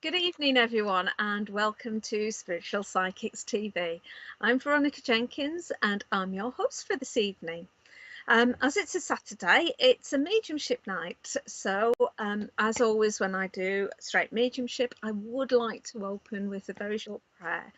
Good evening, everyone, and welcome to Spiritual Psychics TV. I'm Veronica Jenkins, and I'm your host for this evening. As it's a Saturday, it's a mediumship night. So, as always, when I do straight mediumship, I would like to open with a very short prayer.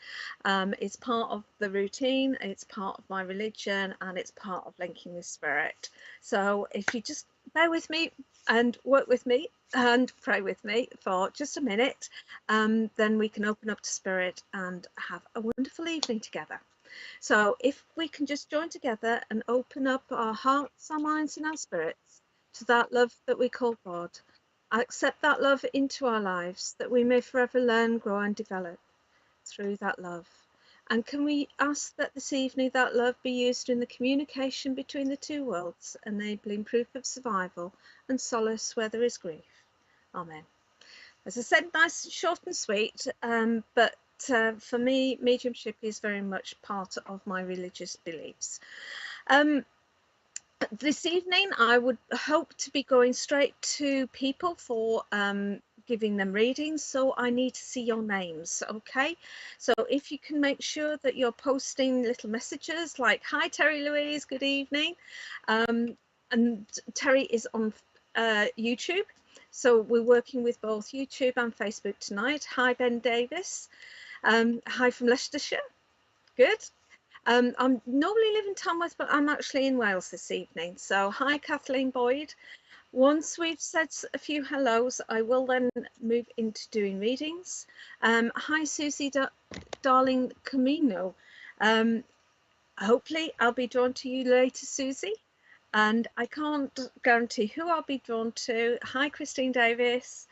It's part of the routine, it's part of my religion, and it's part of linking with spirit. So, if you just bear with me and work with me and pray with me for just a minute, then we can open up to spirit and have a wonderful evening together. So if we can just join together and open up our hearts, our minds, and our spirits to that love that we call God, accept that love into our lives, that we may forever learn, grow, and develop through that love. And can we ask that this evening that love be used in the communication between the two worlds, enabling proof of survival and solace where there is grief. Amen. As I said, nice, short and sweet, but for me, mediumship is very much part of my religious beliefs. This evening, I would hope to be going straight to people for giving them readings, so I need to see your names, okay? So if you can make sure that you're posting little messages like, hi, Terry Louise, good evening. And Terry is on YouTube. So we're working with both YouTube and Facebook tonight. Hi, Ben Davis. Hi from Leicestershire. Good. I normally live in Tamworth, but I'm actually in Wales this evening. So hi, Kathleen Boyd. Once we've said a few hellos, I will then move into doing readings. Hi, Susie, darling Camino. Hopefully I'll be drawn to you later, Susie. And I can't guarantee who I'll be drawn to. Hi, Christine Davis.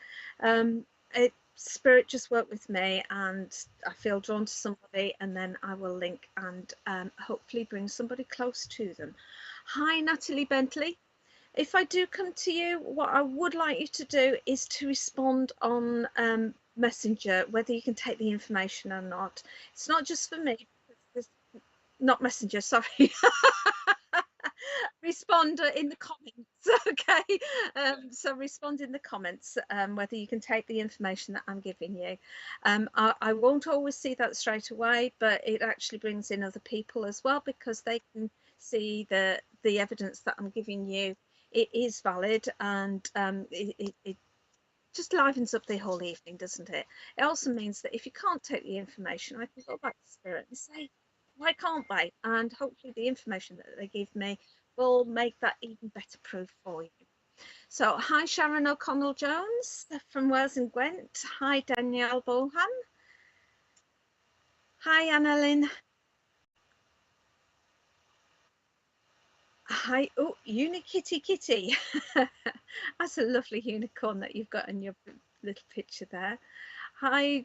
Spirit just worked with me, and I feel drawn to somebody, and then I will link and hopefully bring somebody close to them. Hi, Natalie Bentley. If I do come to you, what I would like you to do is to respond on Messenger, whether you can take the information or not. It's not just for me, not Messenger, sorry. Respond in the comments, okay? So respond in the comments whether you can take the information that I'm giving you. I won't always see that straight away, but it actually brings in other people as well, because they can see the evidence that I'm giving you. It is valid, and it just livens up the whole evening, doesn't it? It also means that if you can't take the information, I can go back to spirit and say, why can't they? And hopefully the information that they give me will make that even better proof for you. So hi, Sharon O'Connell Jones from Wales and Gwent. Hi, Danielle Bohan. Hi, Annalyn. Hi, oh, Unikitty Kitty. That's a lovely unicorn that you've got in your little picture there. Hi,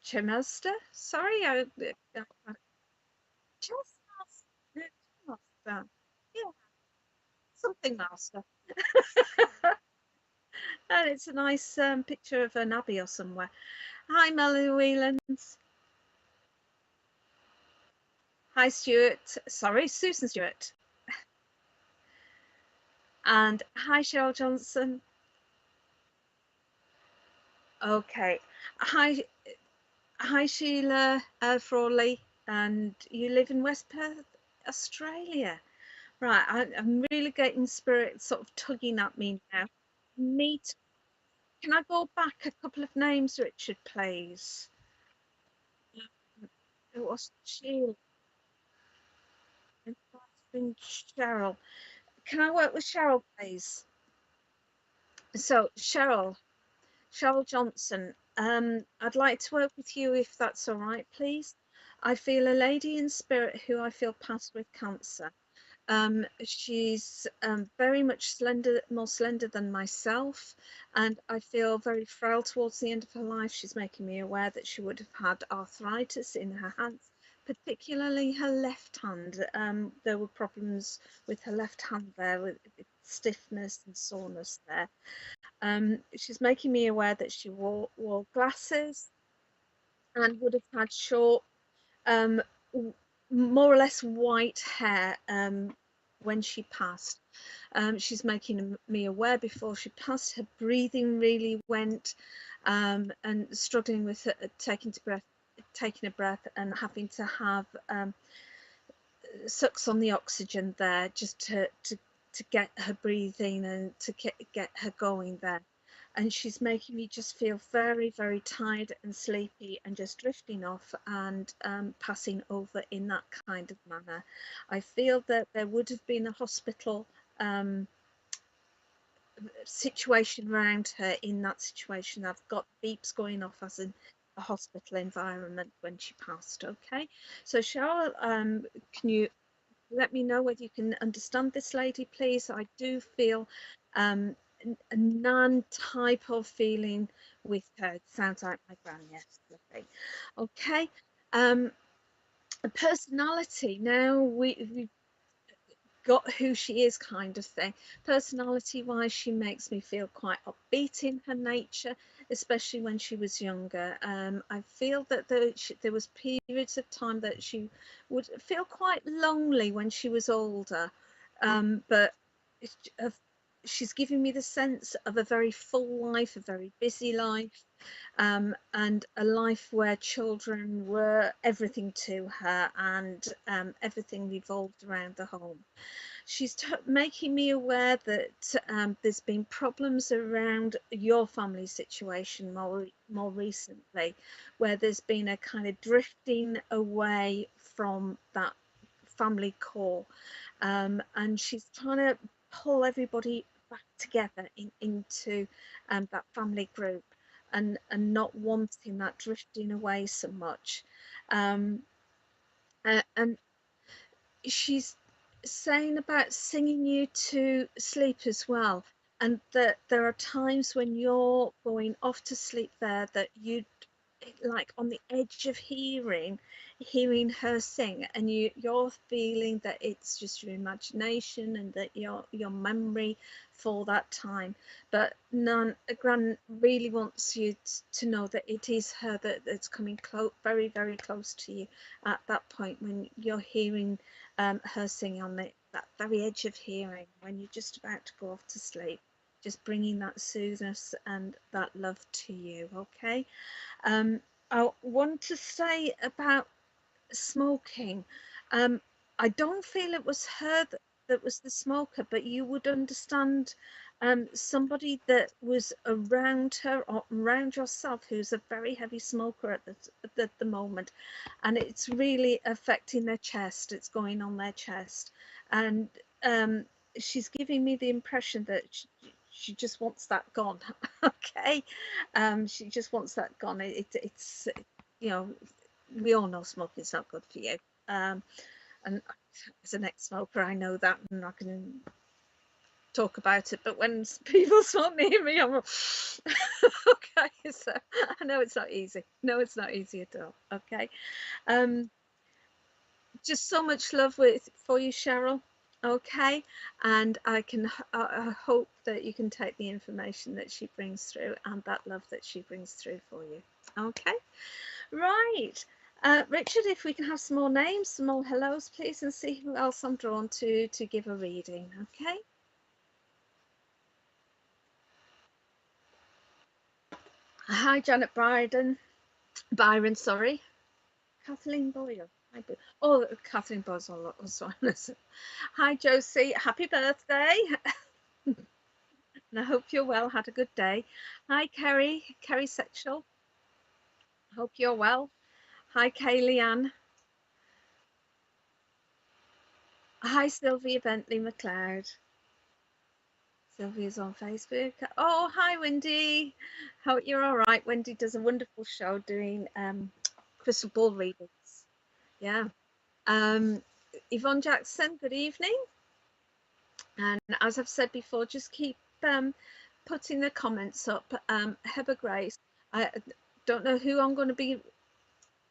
Chemaster. Sorry, Chemaster. Yeah, something master. And it's a nice picture of an abbey or somewhere. Hi, Melanie Whelans. Hi, Stuart. Sorry, Susan Stewart. And hi, Cheryl Johnson. Okay. Hi, Sheila Frawley. And you live in West Perth, Australia. Right, I'm really getting spirit sort of tugging at me now. Meet. Can I go back a couple of names, Richard, please? It was Sheila. It has been Cheryl. Can I work with Cheryl, please? So, Cheryl Johnson, I'd like to work with you if that's all right, please. I feel a lady in spirit who I feel passed with cancer. She's very much slender, more slender than myself, and I feel very frail towards the end of her life. She's making me aware that she would have had arthritis in her hands, particularly her left hand. There were problems with her left hand there, with stiffness and soreness there. She's making me aware that she wore glasses and would have had short, more or less white hair, when she passed. She's making me aware before she passed. Her breathing really went, and struggling with taking a breath, and having to have sucks on the oxygen there just to get her breathing and to get her going there. And she's making me just feel very, very tired and sleepy and just drifting off and passing over in that kind of manner. I feel that there would have been a hospital um, situation around her in that situation. I've got beeps going off as in a hospital environment when she passed. Okay, so Cheryl, can you let me know whether you can understand this lady, please? I do feel um, a nan type of feeling with her. It sounds like my gran, yes, lovely. Okay, um, personality. Now we've got who she is, kind of thing. Personality wise, she makes me feel quite upbeat in her nature, especially when she was younger. I feel that there was periods of time that she would feel quite lonely when she was older, but she's giving me the sense of a very full life, a very busy life, and a life where children were everything to her, and everything revolved around the home. She's making me aware that there's been problems around your family situation more recently, where there's been a kind of drifting away from that family core, and she's trying to pull everybody back together into that family group, and not wanting that drifting away so much. Um, and she's saying about singing you to sleep as well, and that there are times when you're going off to sleep there that you like on the edge of hearing her sing, and you're feeling that it's just your imagination and that your memory for that time, but none Gran really wants you to know that it is her that's coming very, very close to you at that point when you're hearing her singing on that very edge of hearing when you're just about to go off to sleep, just bringing that soothness and that love to you. Okay. um, I want to say about smoking. Um, I don't feel it was her that was the smoker, but you would understand somebody that was around her or around yourself who's a very heavy smoker at the moment, and it's really affecting their chest. It's going on their chest, and um, she's giving me the impression that she just wants that gone. Okay, she just wants that gone. It's you know, we all know smoking is not good for you. And as an ex-smoker, I know that, and I can talk about it. But when people smoke near me, I'm okay. So I know it's not easy. No, it's not easy at all. Okay. Um, just so much love for you, Cheryl. Okay, and I hope that you can take the information that she brings through and that love that she brings through for you. Okay. Right. Richard, if we can have some more names, some more hellos, please, and see who else I'm drawn to give a reading. Okay. Hi, Janet Byron, sorry. Kathleen Boyle. Oh, Kathleen Boyle's was on. Hi, Josie. Happy birthday. And I hope you're well. Had a good day. Hi, Kerry Sexual. Hope you're well. Hi, Kaylee Ann. Hi, Sylvia Bentley McLeod. Sylvia's on Facebook. Oh, hi, Wendy. How you're all right? Wendy does a wonderful show doing crystal ball readings. Yeah. Um, Yvonne Jackson, good evening. And as I've said before, just keep putting the comments up. Heather Grace, I don't know who I'm going to be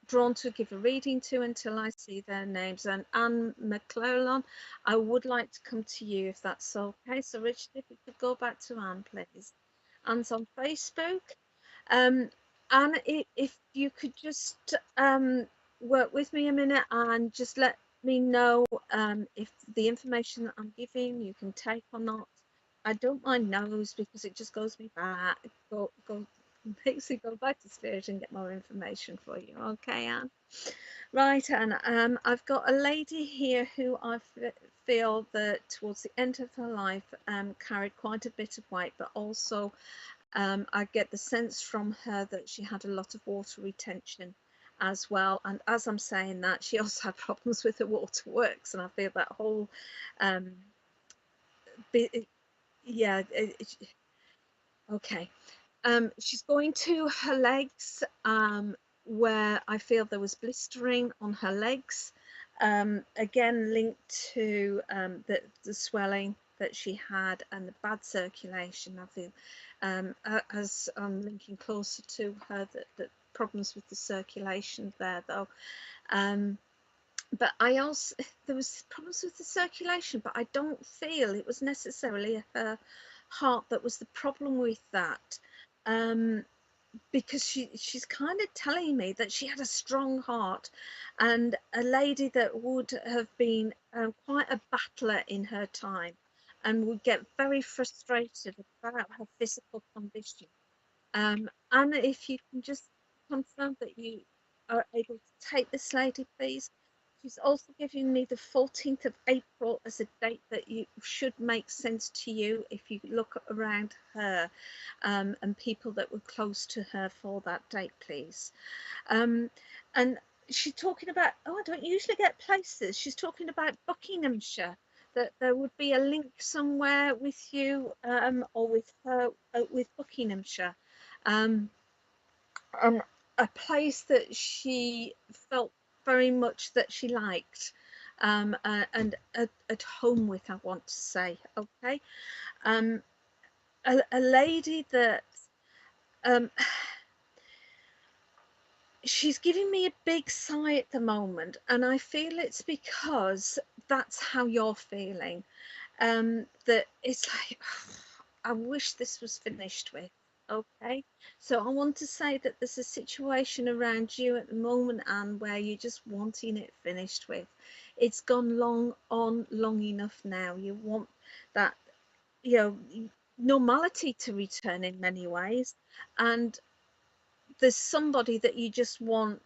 drawn to give a reading to until I see their names. And Anne McClellan, I would like to come to you if that's okay. So Richard, if we could go back to Anne, please. Anne's on Facebook. Anne, if you could just work with me a minute and just let me know if the information that I'm giving you can take or not. I don't mind no's because it just goes me back, go makes me go back to spirit and get more information for you. Okay, Anne. Right, Anne. I've got a lady here who feel that towards the end of her life carried quite a bit of weight, but also I get the sense from her that she had a lot of water retention as well. And as I'm saying that, she also had problems with her waterworks, and I feel that whole, um, yeah, okay. She's going to her legs, where I feel there was blistering on her legs, again linked to the swelling that she had and the bad circulation. I feel as I'm linking closer to her that problems with the circulation there though. But I also, there was problems with the circulation, but I don't feel it was necessarily her heart that was the problem with that. Um, because she's kind of telling me that she had a strong heart, and a lady that would have been quite a battler in her time and would get very frustrated about her physical condition. And if you can just confirm that you are able to take this lady, please. She's also giving me the 14th of April as a date that you should make sense to you if you look around her, and people that were close to her for that date, please. And she's talking about, oh, I don't usually get places. She's talking about Buckinghamshire, that there would be a link somewhere with you, or with her, with Buckinghamshire. Um, a place that she felt very much that she liked, and at home with, I want to say. Okay. um, a lady that, um, she's giving me a big sigh at the moment, and I feel it's because that's how you're feeling. That it's like, I wish this was finished with. Okay, so I want to say that there's a situation around you at the moment, Anne, where you're just wanting it finished with. It's gone long enough now. You want that, you know, normality to return in many ways, and there's somebody that you just want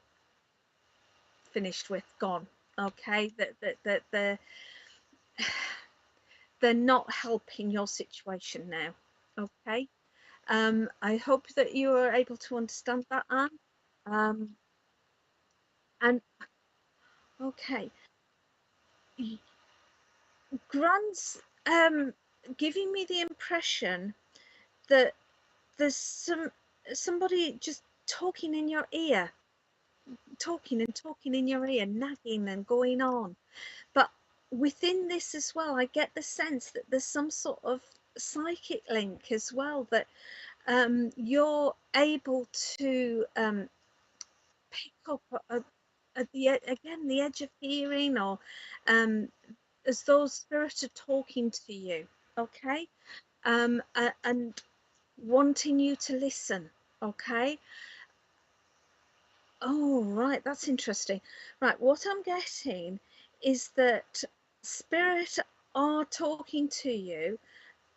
finished with, gone. Okay, that they're not helping your situation now. Okay. I hope that you are able to understand that, Anne. Um, and okay, Grant's giving me the impression that there's somebody just talking in your ear, talking and talking in your ear, nagging and going on. But within this as well, I get the sense that there's some sort of psychic link as well, that you're able to pick up at again the edge of hearing, or um, as though spirits are talking to you. Okay. And wanting you to listen. Okay. Oh, right, that's interesting. Right, what I'm getting is that spirit are talking to you,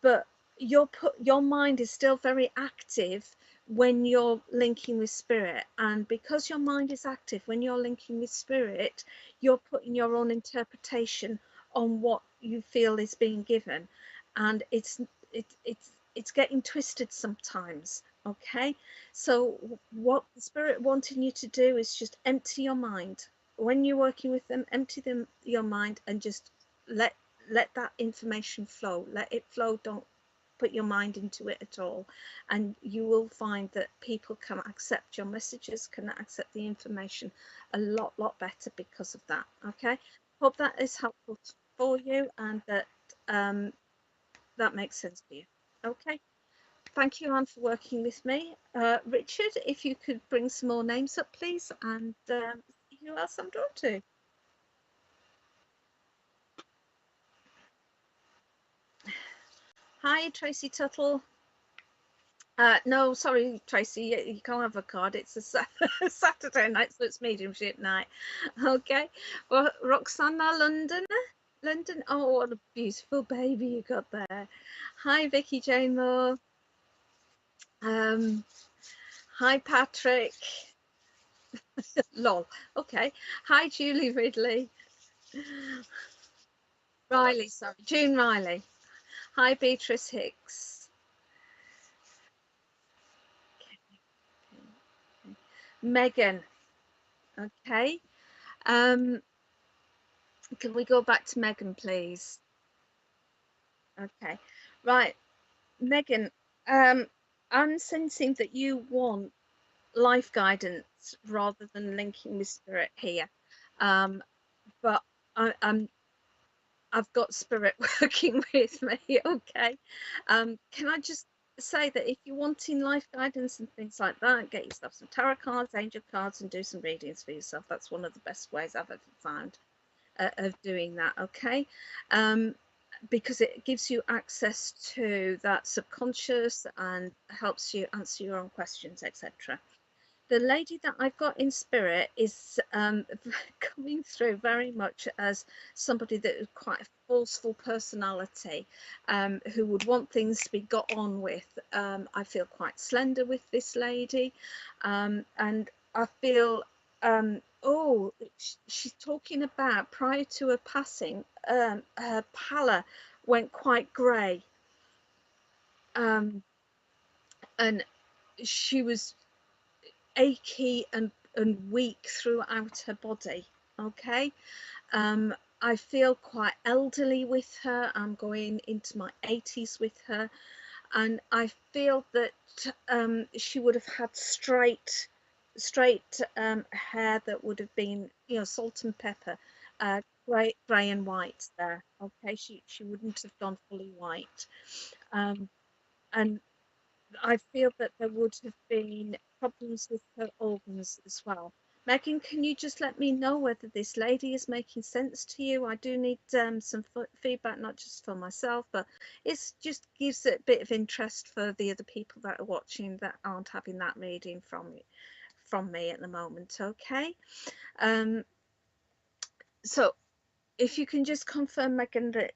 but your mind is still very active when you're linking with spirit, and because your mind is active when you're linking with spirit, you're putting your own interpretation on what you feel is being given, and it's getting twisted sometimes. Okay, so what the spirit wanting you to do is just empty your mind when you're working with them. Empty your mind and just let that information flow. Let it flow. Don't put your mind into it at all, and you will find that people can accept your messages, can accept the information a lot better because of that. Okay, hope that is helpful for you, and that that makes sense to you. Okay, thank you, Anne, for working with me. Richard, if you could bring some more names up, please, and see who else I'm drawn to. Hi, Tracy Tuttle. No, sorry, Tracy, you can't have a card. It's a Saturday night, so it's mediumship night. Okay. Well, Roxana, London. London. Oh, what a beautiful baby you got there. Hi, Vicky Jane Moore. Um, hi, Patrick. Lol. Okay. Hi, Julie Ridley. Riley, sorry. June Riley. Hi, Beatrice Hicks. Megan. Okay. Um, can we go back to Megan, please? Okay. Right, Megan. I'm sensing that you want life guidance rather than linking with spirit here. Um, but I'm I've got spirit working with me. Okay. Can I just say that if you're wanting life guidance and things like that, get yourself some tarot cards, angel cards, and do some readings for yourself. That's one of the best ways I've ever found of doing that. Okay. Um, because it gives you access to that subconscious and helps you answer your own questions, etc. The lady that I've got in spirit is coming through very much as somebody that is quite a forceful personality, who would want things to be got on with. I feel quite slender with this lady, and I feel, oh, she's talking about prior to her passing, her pallor went quite grey, um, and she was achy and weak throughout her body. Okay. I feel quite elderly with her. I'm going into my 80s with her, and I feel that she would have had straight hair that would have been, you know, salt and pepper, grey and white there. Okay, she wouldn't have gone fully white. um, and I feel that there would have been problems with her organs as well. Megan, can you just let me know whether this lady is making sense to you? I do need some feedback, not just for myself, but it just gives it a bit of interest for the other people that are watching that aren't having that reading from me at the moment. Okay. Um, so if you can just confirm, Megan, that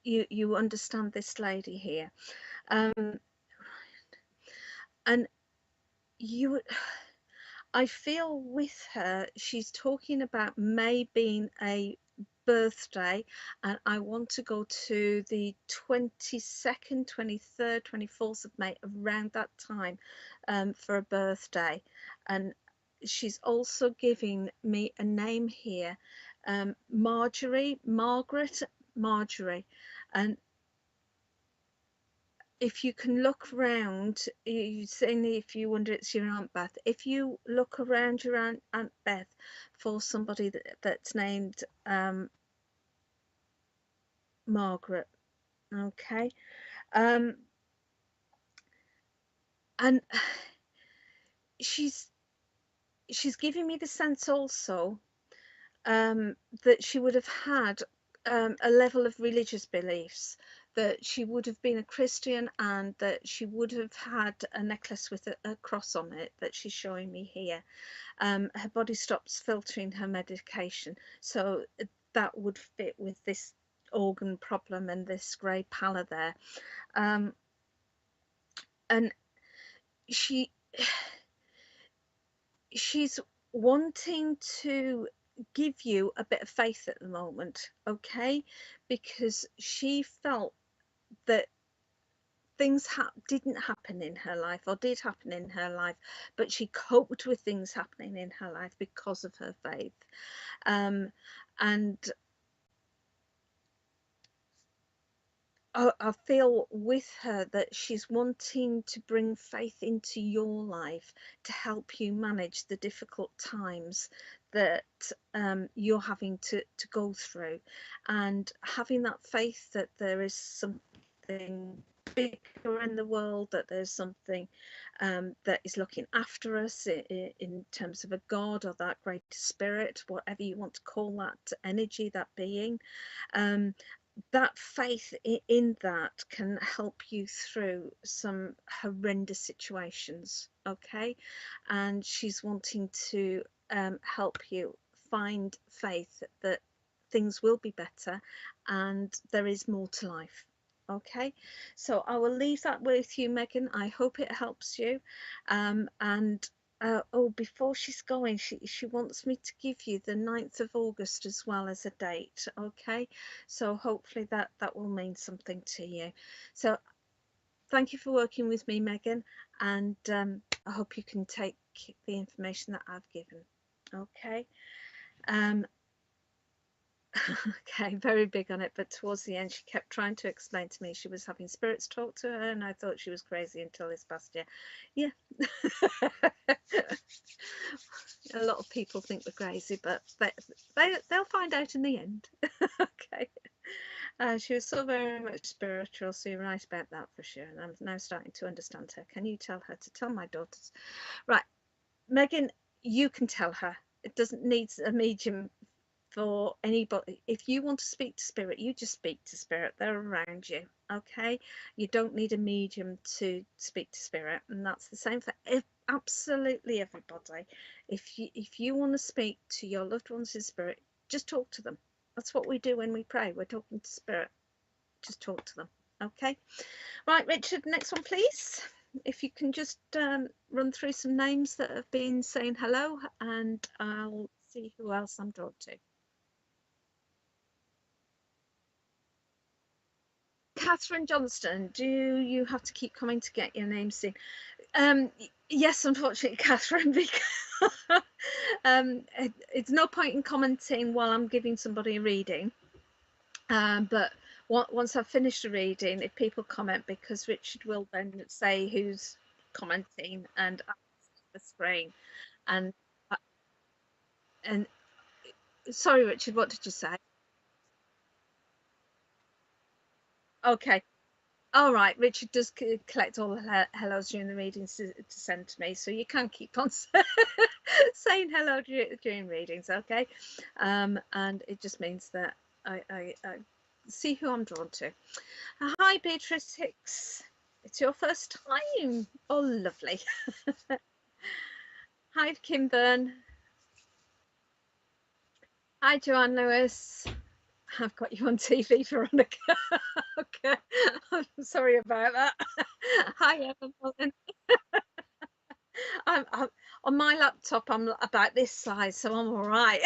you understand this lady here, and you I feel with her, she's talking about May being a birthday, and I want to go to the 22nd, 23rd, 24th of May, around that time, for a birthday. And she's also giving me a name here, Marjorie. And if you can look around, you saying if you wonder it's your Aunt Beth, if you look around your Aunt Beth for somebody that's named Margaret, okay, um, and she's giving me the sense also that she would have had a level of religious beliefs, that she would have been a Christian, and that she would have had a necklace with a cross on it that she's showing me here. Her body stops filtering her medication, so that would fit with this organ problem and this grey pallor there. And she she's wanting to give you a bit of faith at the moment, okay, because she felt that things didn't happen in her life, or did happen in her life, but she coped with things happening in her life because of her faith. And I feel with her that she's wanting to bring faith into your life to help you manage the difficult times that you're having to go through, and having that faith that there is something bigger in the world, that there's something that is looking after us in terms of a God, or that greater spirit, whatever you want to call that energy, that being. Um, that faith in that can help you through some horrendous situations, okay? And she's wanting to help you find faith that things will be better and there is more to life. Okay, so I will leave that with you, Megan. I hope it helps you. And oh, before she's going, she wants me to give you the 9th of August as well as a date. Okay, so hopefully that will mean something to you. So thank you for working with me, Megan, and I hope you can take the information that I've given. Okay. Um, okay, very big on it, but towards the end she kept trying to explain to me she was having spirits talk to her, and I thought she was crazy until this past year. Yeah. A lot of people think we're crazy, but they'll find out in the end. Okay. She was so very much spiritual, so you're right about that for sure, and I'm now starting to understand her. Can you tell her to tell my daughters? Right, Megan, you can tell her. It doesn't need a medium for anybody. If you want to speak to spirit, you just speak to spirit. They're around you. Okay, you don't need a medium to speak to spirit, and that's the same for absolutely everybody. If you want to speak to your loved ones in spirit, just talk to them. That's what we do when we pray. We're talking to spirit. Just talk to them. Okay, right, Richard, next one please. If you can just run through some names that have been saying hello, and I'll see who else I'm drawn to. Catherine Johnston, do you have to keep coming to get your name seen? Yes, unfortunately, Catherine, because it's no point in commenting while I'm giving somebody a reading. But once I've finished the reading, if people comment, because Richard will then say who's commenting and the screen. And and sorry, Richard, what did you say? Okay. All right, Richard does collect all the hellos during the readings to send to me, so you can keep on saying hello during readings, okay? And it just means that I see who I'm drawn to. Hi, Beatrice Hicks. It's your first time. Oh, lovely. Hi, Kim Byrne. Hi, Joanne Lewis. I've got you on TV, Veronica. Okay, I'm sorry about that. Hi, Evan Mullen. I'm on my laptop. I'm about this size, so I'm all right.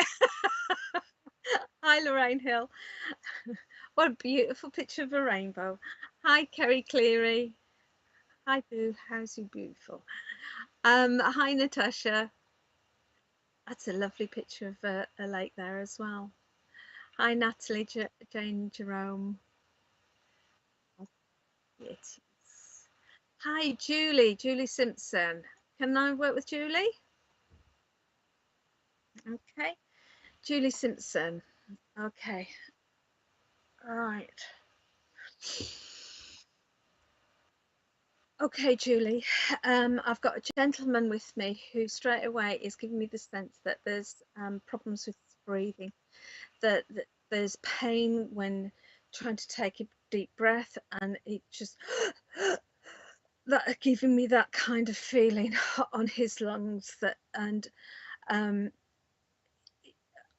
Hi, Lorraine Hill. What a beautiful picture of a rainbow. Hi, Kerry Cleary. Hi, Boo. How's you beautiful? Hi, Natasha. That's a lovely picture of a lake there as well. Hi, Natalie, Jane Jerome. It is. Hi, Julie Simpson. Can I work with Julie? Okay, Julie Simpson. Okay, all right. Okay, Julie. I've got a gentleman with me who straight away is giving me the sense that there's problems with breathing, that there's pain when trying to take a deep breath, and it just that giving me that kind of feeling on his lungs. That and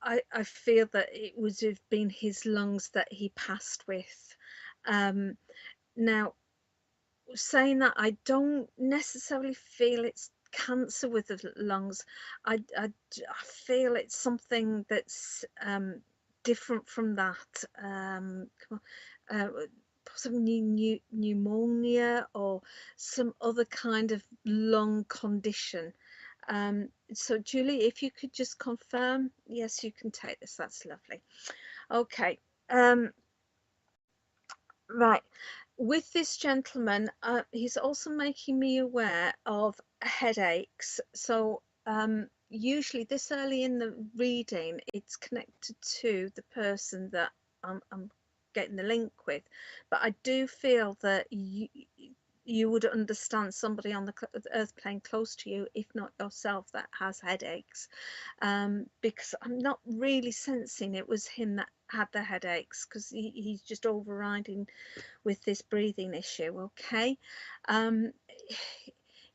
I feel that it would have been his lungs that he passed with. Now, saying that, I don't necessarily feel it's cancer with the lungs. I feel it's something that's different from that. Uh, Possibly pneumonia or some other kind of lung condition. So Julie, if you could just confirm, yes, you can take this. That's lovely. Okay. Right. With this gentleman, he's also making me aware of headaches. So usually this early in the reading, it's connected to the person that I'm getting the link with. But I do feel that you would understand somebody on the earth plane close to you, if not yourself, that has headaches, because I'm not really sensing it was him that had the headaches, because he's just overriding with this breathing issue. Okay. um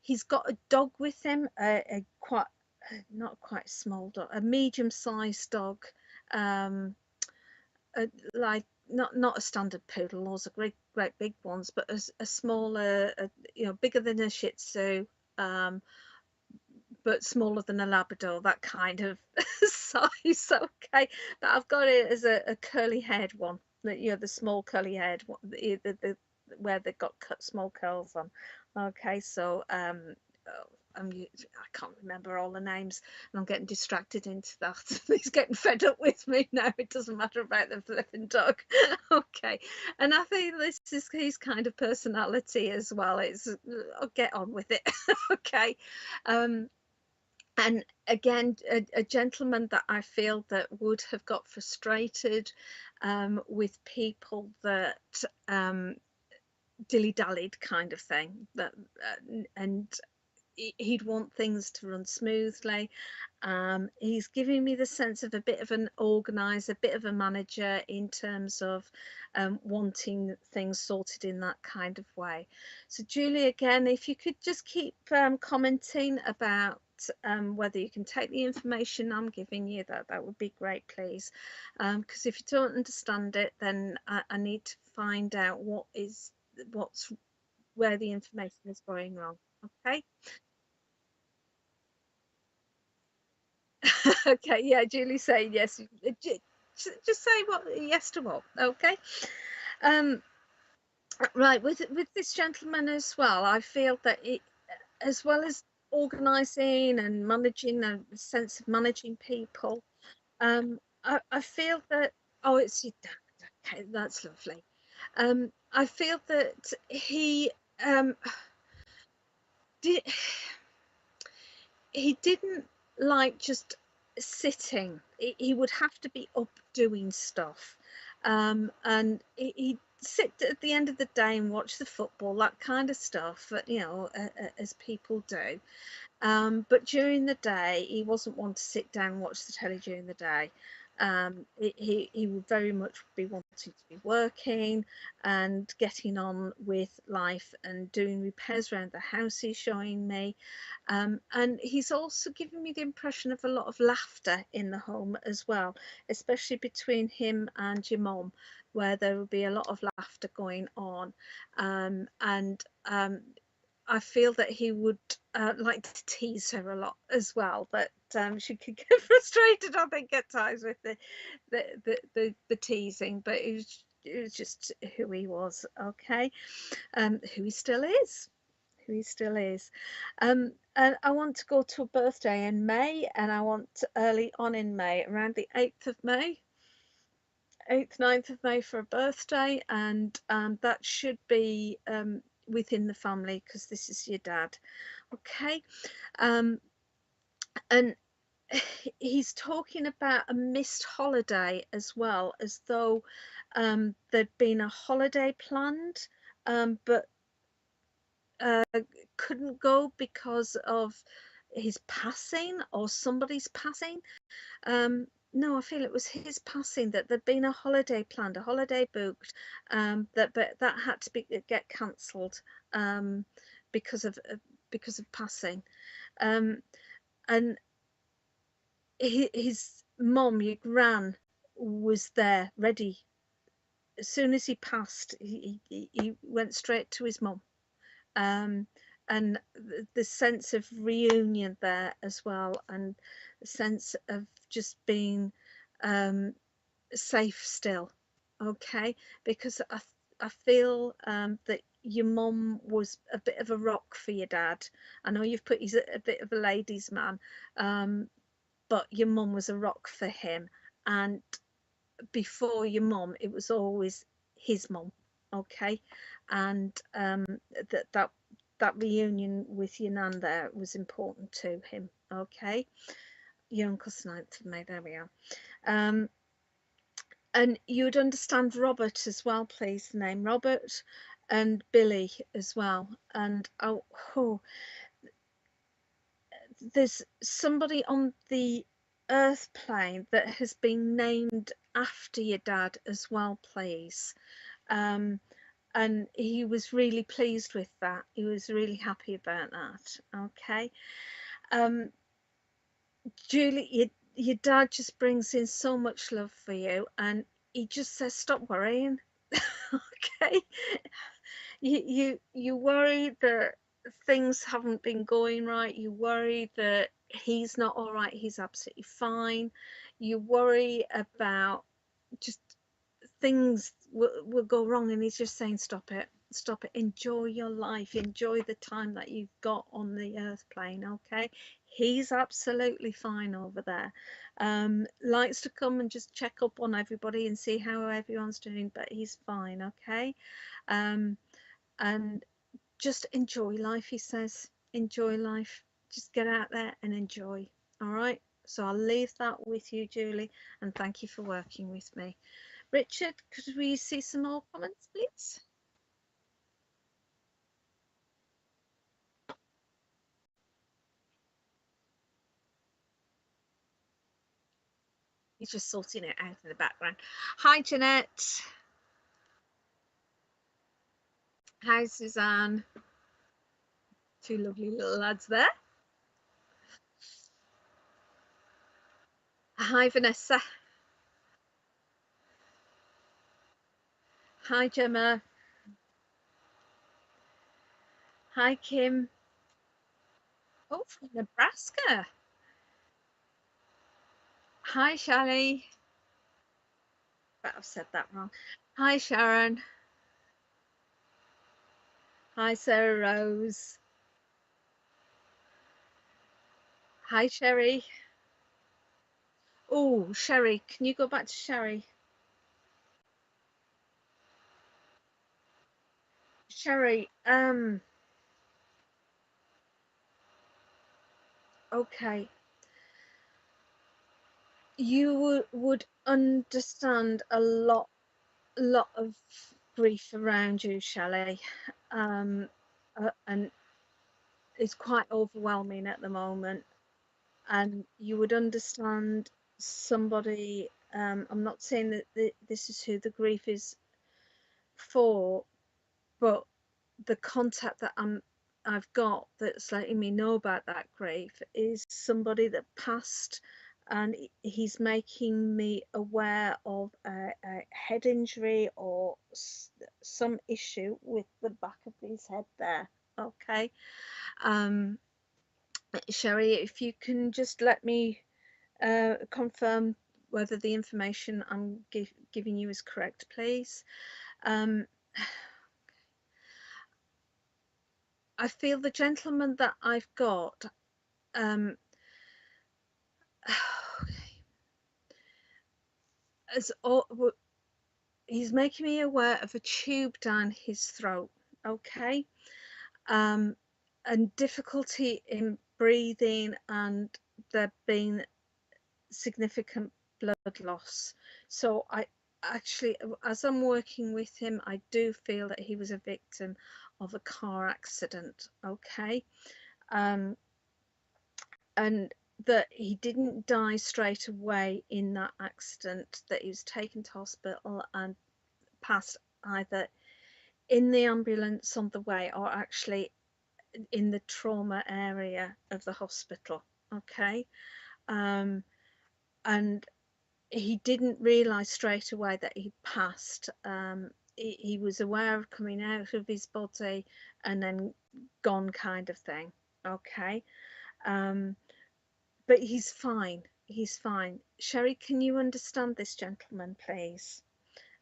he's got a dog with him, a quite, not quite small dog, a medium-sized dog, um like not a standard poodle, those are great big ones, but a smaller, you know, bigger than a Shih Tzu, um, but smaller than a Labrador, that kind of size. Okay, but I've got it as a curly haired one, that, you know, the small curly haired one, where they've got small curls on. Okay, so oh, I can't remember all the names, and I'm getting distracted into that. He's getting fed up with me now. It doesn't matter about the flipping dog. Okay, and I think this is his kind of personality as well. It's, I'll get on with it. Okay. um and again, a gentleman that I feel that would have got frustrated with people that dilly-dallied, kind of thing, that and he'd want things to run smoothly. He's giving me the sense of a bit of an organizer, a bit of a manager, in terms of wanting things sorted in that kind of way. So Julie, again, if you could just keep commenting about whether you can take the information I'm giving you, that would be great, please. Because if you don't understand it, then I need to find out what's where the information is going wrong. Okay. Okay, yeah, Julie saying yes. Just say what, yes to what. Okay. Um, right, with this gentleman as well, I feel that it, as well as organizing and managing, a sense of managing people, I feel that, oh, it's your dad. Okay, that's lovely. I feel that he did he didn't like just sitting. He would have to be up doing stuff, and he'd sit at the end of the day and watch the football, that kind of stuff, you know, as people do. But during the day, he wasn't one to sit down and watch the telly during the day. He would very much be wanting to be working and getting on with life and doing repairs around the house, he's showing me. And he's also given me the impression of a lot of laughter in the home as well, especially between him and your mum, where there will be a lot of laughter going on. And I feel that he would like to tease her a lot as well, but she could get frustrated, I think, at times with the teasing. But it was just who he was. Okay. Who he still is. Who he still is. And I want to go to a birthday in May, and I want early on in May, around the 8th of May. 8th, 9th of May for a birthday, and that should be within the family, because this is your dad. Okay. um and he's talking about a missed holiday as well, as though there'd been a holiday planned, but couldn't go because of his passing or somebody's passing. No, I feel it was his passing, that there'd been a holiday planned, a holiday booked, but that had to get cancelled, because of passing. Um, and his mom, your gran, was there ready. As soon as he passed, he went straight to his mom. Um, and the sense of reunion there as well, and the sense of just being safe still. Okay, because I feel that your mum was a bit of a rock for your dad. I know you've put he's a bit of a ladies' man, but your mum was a rock for him, and before your mum, it was always his mum. Okay, and that that reunion with your nan there was important to him. Okay, your uncle's 9th of May. There we are. And you would understand Robert as well, please. The name Robert. and Billy as well. And there's somebody on the Earth plane that has been named after your dad as well, please. Um, and he was really pleased with that. He was really happy about that. Okay. Um, Julie, your dad just brings in so much love for you, and he just says, "Stop worrying." Okay. You worry that things haven't been going right. You worry that he's not all right. He's absolutely fine. You worry about just things will go wrong, and he's just saying, "Stop it, stop it. Enjoy your life. Enjoy the time that you've got on the earth plane." Okay. He's absolutely fine over there. Likes to come and just check up on everybody and see how everyone's doing, but he's fine. Okay. um and just enjoy life, he says. Enjoy life. Just get out there and enjoy. All right. So I'll leave that with you, Julie, and thank you for working with me. Richard, could we see some more comments, please? He's just sorting it out in the background. Hi, Jeanette. Hi, Suzanne. Two lovely little lads there. Hi, Vanessa. Hi, Gemma. Hi, Kim. Oh, from Nebraska. Hi, Shally. But I've said that wrong. Hi, Sharon. Hi, Sarah Rose. Hi, Sherry. Oh, Sherry, can you go back to Sherry? Sherry, okay. You would understand a lot of grief around you, Shelley. Um, and it's quite overwhelming at the moment. And you would understand somebody. I'm not saying that this is who the grief is for, but the contact that I've got that's letting me know about that grief is somebody that passed, and he's making me aware of a head injury or some issue with the back of his head there. Okay. um Sherry, if you can just let me confirm whether the information I'm giving you is correct, please. um I feel the gentleman that I've got, um, as he's making me aware of a tube down his throat. Okay. um, and difficulty in breathing, and there being significant blood loss. So I actually, as I'm working with him, I do feel that he was a victim of a car accident. Okay. um, and that he didn't die straight away in that accident, that he was taken to hospital and passed either in the ambulance on the way or actually in the trauma area of the hospital. Okay. um, and he didn't realize straight away that he'd passed. He was aware of coming out of his body and then gone, kind of thing. Okay. um, but he's fine. He's fine. Sherry, can you understand this gentleman, please?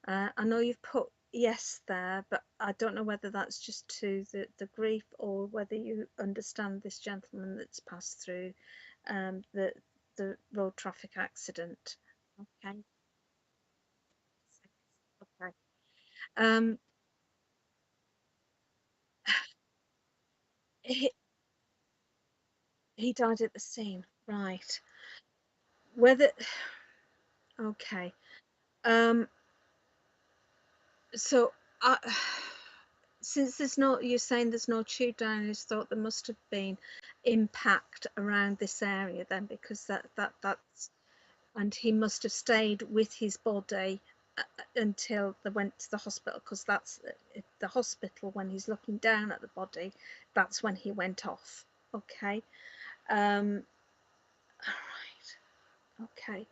I know you've put yes there, but I don't know whether that's just to the grief or whether you understand this gentleman that's passed through the road traffic accident. Okay. Okay. Um, he, he died at the scene, right? Whether okay. Um, so I since there's no, you're saying there's no tube down his throat, there must have been impact around this area then, because that's, and he must have stayed with his body until they went to the hospital, because that's the hospital, when he's looking down at the body, that's when he went off. Okay. All right. Okay.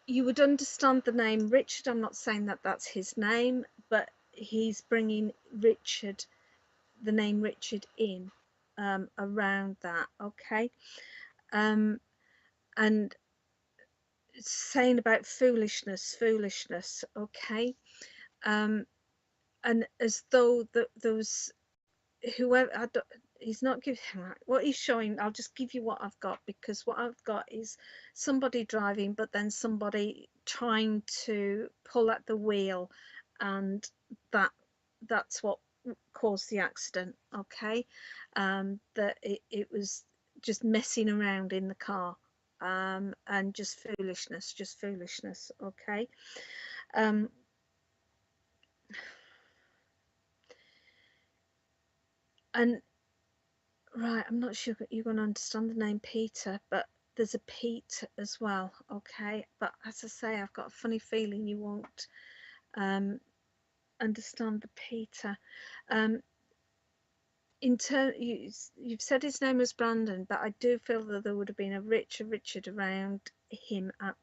You would understand the name Richard. I'm not saying that that's his name, but he's bringing Richard, the name Richard, in around that. Okay. And saying about foolishness. Okay. And as though those, whoever, he's not giving what he's showing. I'll just give you what I've got, because what I've got is somebody driving, but then somebody trying to pull at the wheel, and that's what caused the accident. Okay. That it was just messing around in the car, and just foolishness. Okay. And right, I'm not sure you're going to understand the name Peter, but there's a Pete as well. Okay. But as I say, I've got a funny feeling you won't understand the Peter. You've said his name was Brandon, but I do feel that there would have been a Richard around him at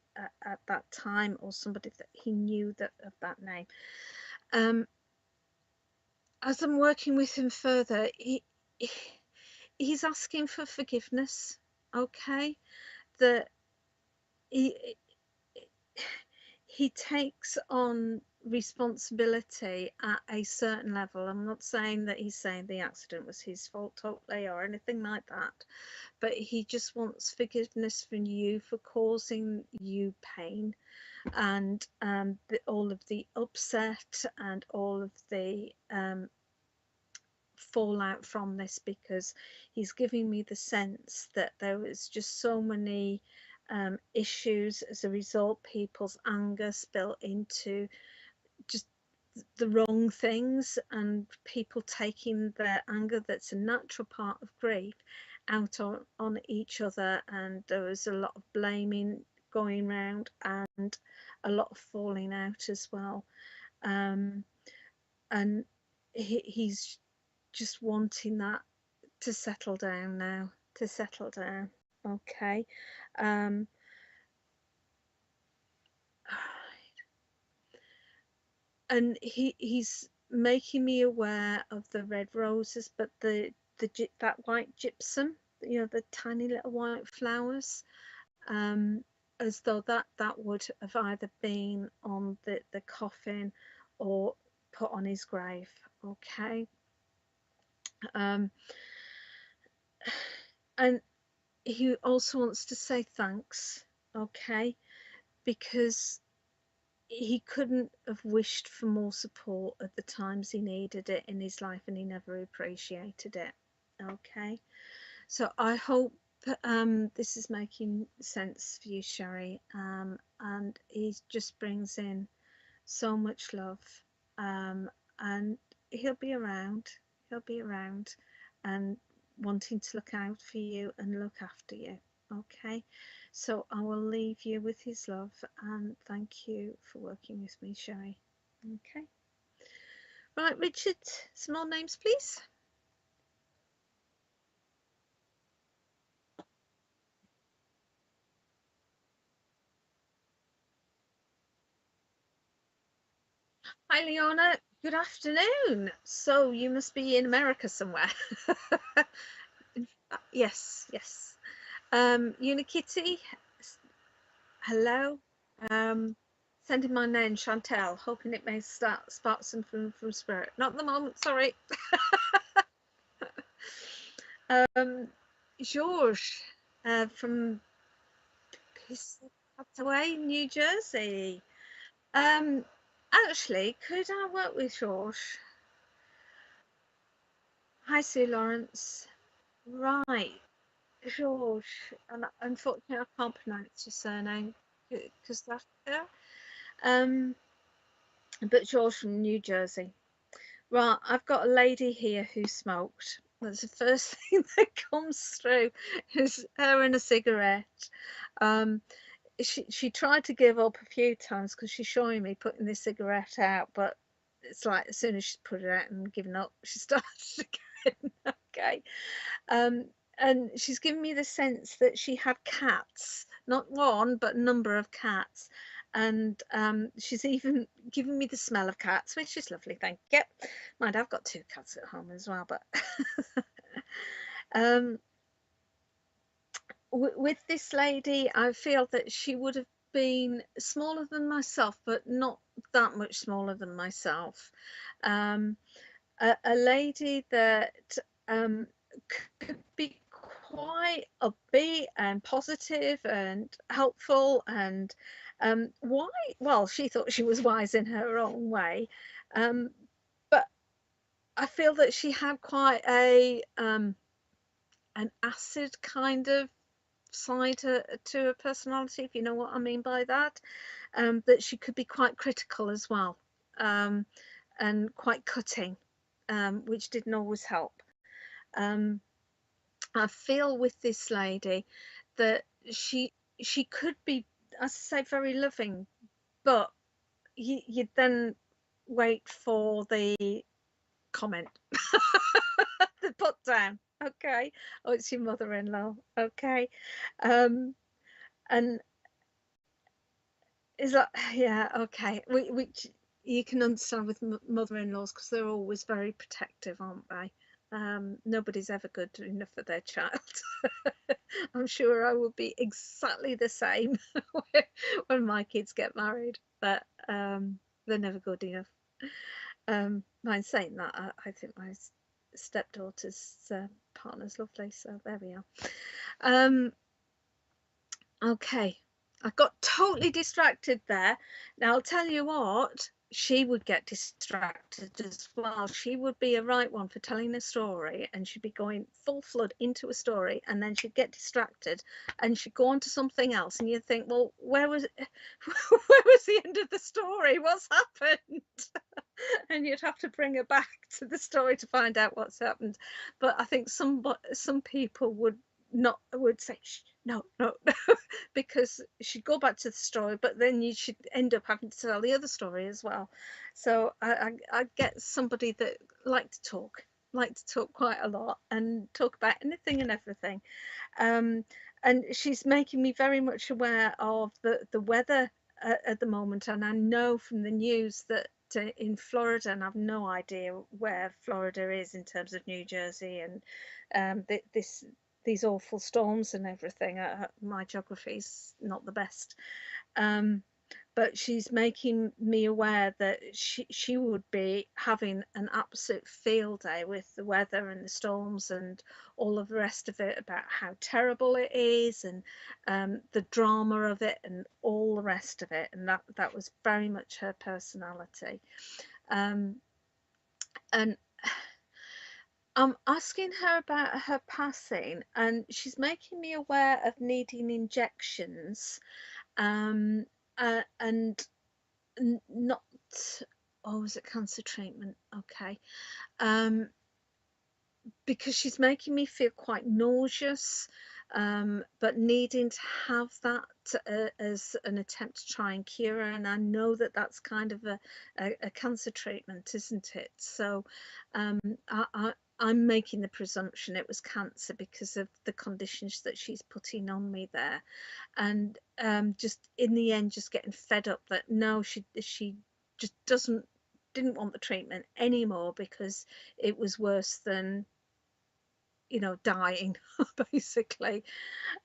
that time, or somebody that he knew that of that name. As I'm working with him further, he's asking for forgiveness. Okay. That he takes on responsibility at a certain level. I'm not saying that he's saying the accident was his fault totally or anything like that, but he just wants forgiveness from you for causing you pain, and all of the upset and all of the fallout from this, because he's giving me the sense that there was just so many issues as a result, people's anger spilt into just the wrong things, and people taking their anger, that's a natural part of grief, out on each other, and there was a lot of blaming going round, and a lot of falling out as well. And he's just wanting that to settle down now, Okay. And he's making me aware of the red roses, but that white gypsum, the tiny little white flowers, as though that would have either been on the coffin or put on his grave. Okay. And he also wants to say thanks. Okay. Because he couldn't have wished for more support at the times he needed it in his life, and he never appreciated it. Okay. So I hope this is making sense for you, Sherry. And he just brings in so much love, and he'll be around. And wanting to look out for you and look after you. Okay. So I will leave you with his love, and thank you for working with me, Sherry. Okay. Right, Richard, some more names, please. Hi, Leona. Good afternoon. So you must be in America somewhere. Yes. Unikitty, hello. Sending my name, Chantel, hoping it may spark something from spirit. Not at the moment, sorry. George, from Piscataway, New Jersey. Actually, could I work with George? Hi, Sue Lawrence. Right, George. And unfortunately, I can't pronounce your surname because that's there. but George from New Jersey. Right, I've got a lady here who smoked. That's the first thing that comes through is her and a cigarette. Um, she tried to give up a few times because she's showing me putting this cigarette out, but it's like as soon as she's put it out and given up, she starts again. Okay. Um, and she's given me the sense that she had cats, not one, but a number of cats. And she's even given me the smell of cats, which is lovely. Thank you. Mind, I've got 2 cats at home as well, but um, with this lady, I feel that she would have been smaller than myself, but not that much smaller than myself. Um, a lady that um, could be quite upbeat and positive and helpful, and why? Well, she thought she was wise in her own way, um, but I feel that she had quite a an acid kind of side to her personality, if you know what I mean by that. That she could be quite critical as well, um, and quite cutting, which didn't always help. Um, I feel with this lady that she could be, as I say, very loving, but you then wait for the comment, the put down. Okay, oh, it's your mother-in-law. Okay, um, and is that yeah? Okay, which you can understand with mother-in-laws because they're always very protective, aren't they? Nobody's ever good enough for their child. I'm sure I will be exactly the same when my kids get married, but they're never good enough. Mind saying that, I think my stepdaughter's partner's lovely, so there we are. Okay, I got totally distracted there. Now I'll tell you what, she would get distracted as well. She would be a right one for telling a story, and she'd be going full flood into a story, and then she'd get distracted and she'd go on to something else, and you'd think, well, where was where was the end of the story? What's happened? And you'd have to bring her back to the story to find out what's happened. But I think some people would say, shh, no, no, because she'd go back to the story, but then you should end up having to tell the other story as well. So I get somebody that like to talk quite a lot and talk about anything and everything. And she's making me very much aware of the weather at the moment, and I know from the news that in Florida, and I've no idea where Florida is in terms of New Jersey, and these awful storms and everything. My geography's not the best, but she's making me aware that she would be having an absolute field day with the weather and the storms and all of the rest of it, about how terrible it is, and the drama of it and all the rest of it. And that was very much her personality. And I'm asking her about her passing, and she's making me aware of needing injections, and not, oh, is it cancer treatment? Okay. Because she's making me feel quite nauseous, but needing to have that as an attempt to try and cure her. And I know that that's kind of a cancer treatment, isn't it? So I'm making the presumption it was cancer because of the conditions that she's putting on me there. And just in the end, just getting fed up that no, she just didn't want the treatment anymore because it was worse than, dying, basically.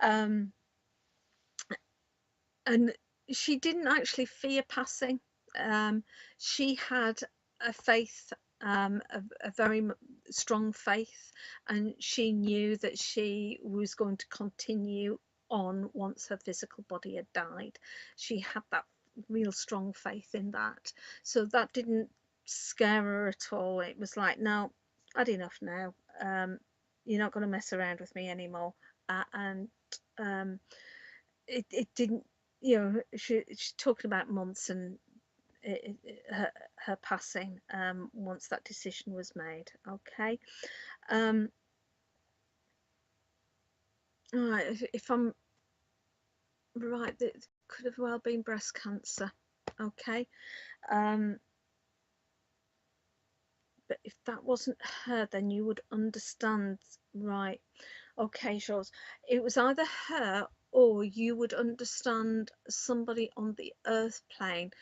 And she didn't actually fear passing. She had a faith, a very strong faith, and she knew that she was going to continue on once her physical body had died. She had that real strong faith in that. So that didn't scare her at all. It was like, no, I'd enough now. You're not going to mess around with me anymore. And it didn't, she's talking about months, and her passing, once that decision was made. Okay. Um, all right, if I'm right, it could have well been breast cancer. Okay. Um, but if that wasn't her, then you would understand, right? Okay, Jules. It was either her, or you would understand somebody on the earth plane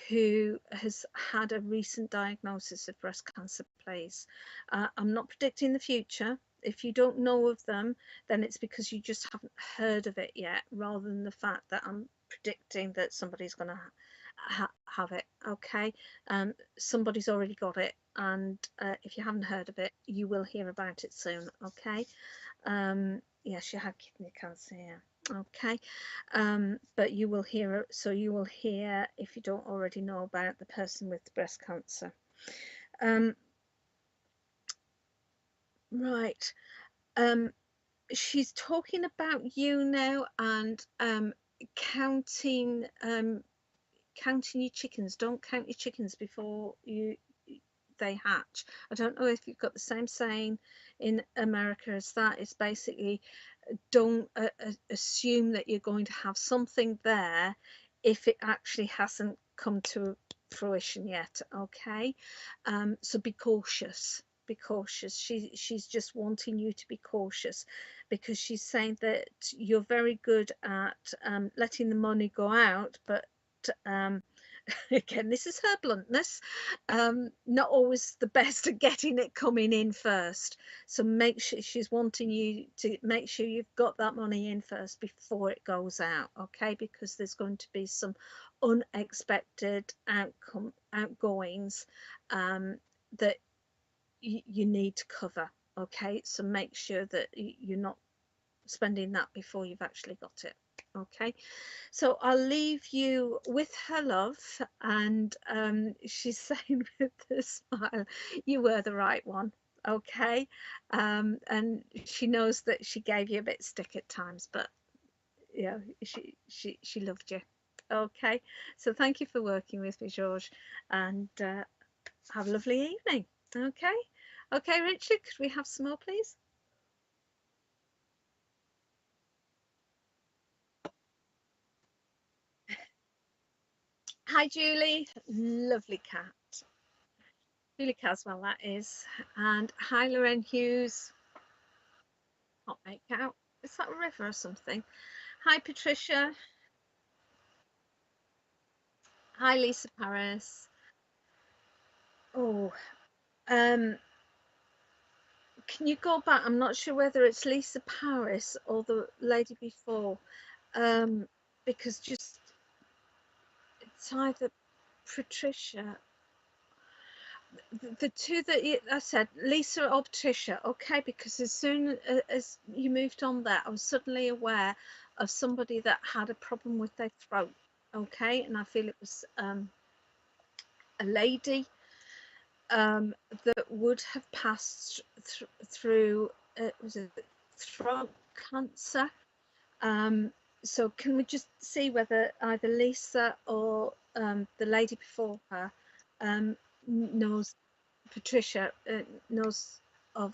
who has had a recent diagnosis of breast cancer, please. I'm not predicting the future. If you don't know of them, then it's because you just haven't heard of it yet, rather than the fact that I'm predicting that somebody's going to have it. Okay. Somebody's already got it, and if you haven't heard of it, you will hear about it soon. Okay. Yes, she had kidney cancer. Yeah. Okay. But you will hear, so you will hear, if you don't already know, about the person with breast cancer. Right. She's talking about you now, and counting counting your chickens. Don't count your chickens before they hatch. I don't know if you've got the same saying in America as that. It's basically, don't assume that you're going to have something there if it actually hasn't come to fruition yet. Okay. So be cautious. Be cautious. She's just wanting you to be cautious, because she's saying that you're very good at letting the money go out, but um, again, this is her bluntness, not always the best at getting it coming in first. So make sure, she's wanting you to make sure you've got that money in first before it goes out. Okay, because there's going to be some unexpected outgoings that you need to cover. Okay, so make sure that you're not spending that before you've actually got it. Okay, so I'll leave you with her love, and she's saying with a smile, you were the right one. Okay. And she knows that she gave you a bit stick at times, but yeah, she loved you. Okay, so thank you for working with me, George, and have a lovely evening. Okay. Okay, Richard, could we have some more, please? Hi, Julie. Lovely cat. Julie Caswell, that is. And hi, Lorraine Hughes. Can't make out. Is that a river or something? Hi, Patricia. Hi, Lisa Paris. Oh, um, can you go back? I'm not sure whether it's Lisa Paris or the lady before. Um, because just it's either Patricia. The two that I said, Lisa or Patricia, okay, because as soon as you moved on there, I was suddenly aware of somebody that had a problem with their throat, okay, and I feel it was a lady that would have passed through, was it throat cancer? Um, so can we just see whether either Lisa or the lady before her knows, Patricia, knows of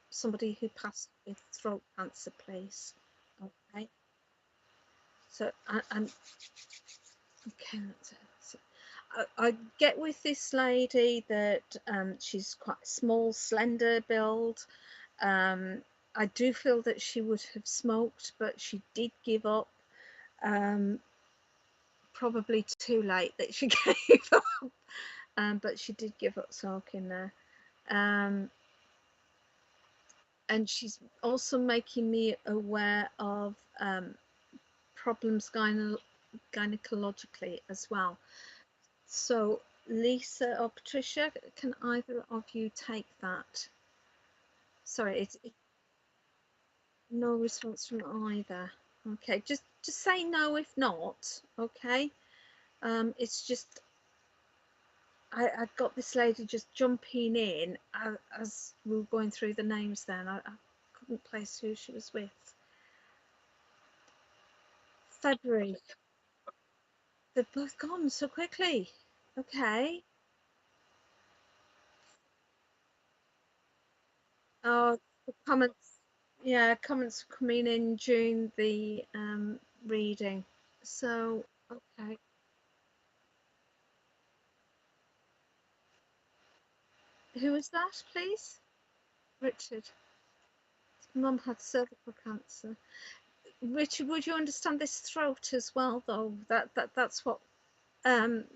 somebody who passed with throat cancer, please? Okay. So and okay, that's it. So, I get with this lady that she's quite small, slender build. Um, I do feel that she would have smoked, but she did give up. Um, Probably too late that she gave up, but she did give up smoking there. Um, and she's also making me aware of problems gynecologically as well. So, Lisa or Patricia, can either of you take that? Sorry, it's no response from either. Okay, just say no if not. Okay, it's just I got this lady just jumping in as we were going through the names. Then I couldn't place who she was with. February. They've both gone so quickly. Okay. Oh, the comments. Yeah, comments coming in during the reading. So, okay. Who is that, please? Richard. Mum had cervical cancer. Richard, would you understand this throat as well, though? That's what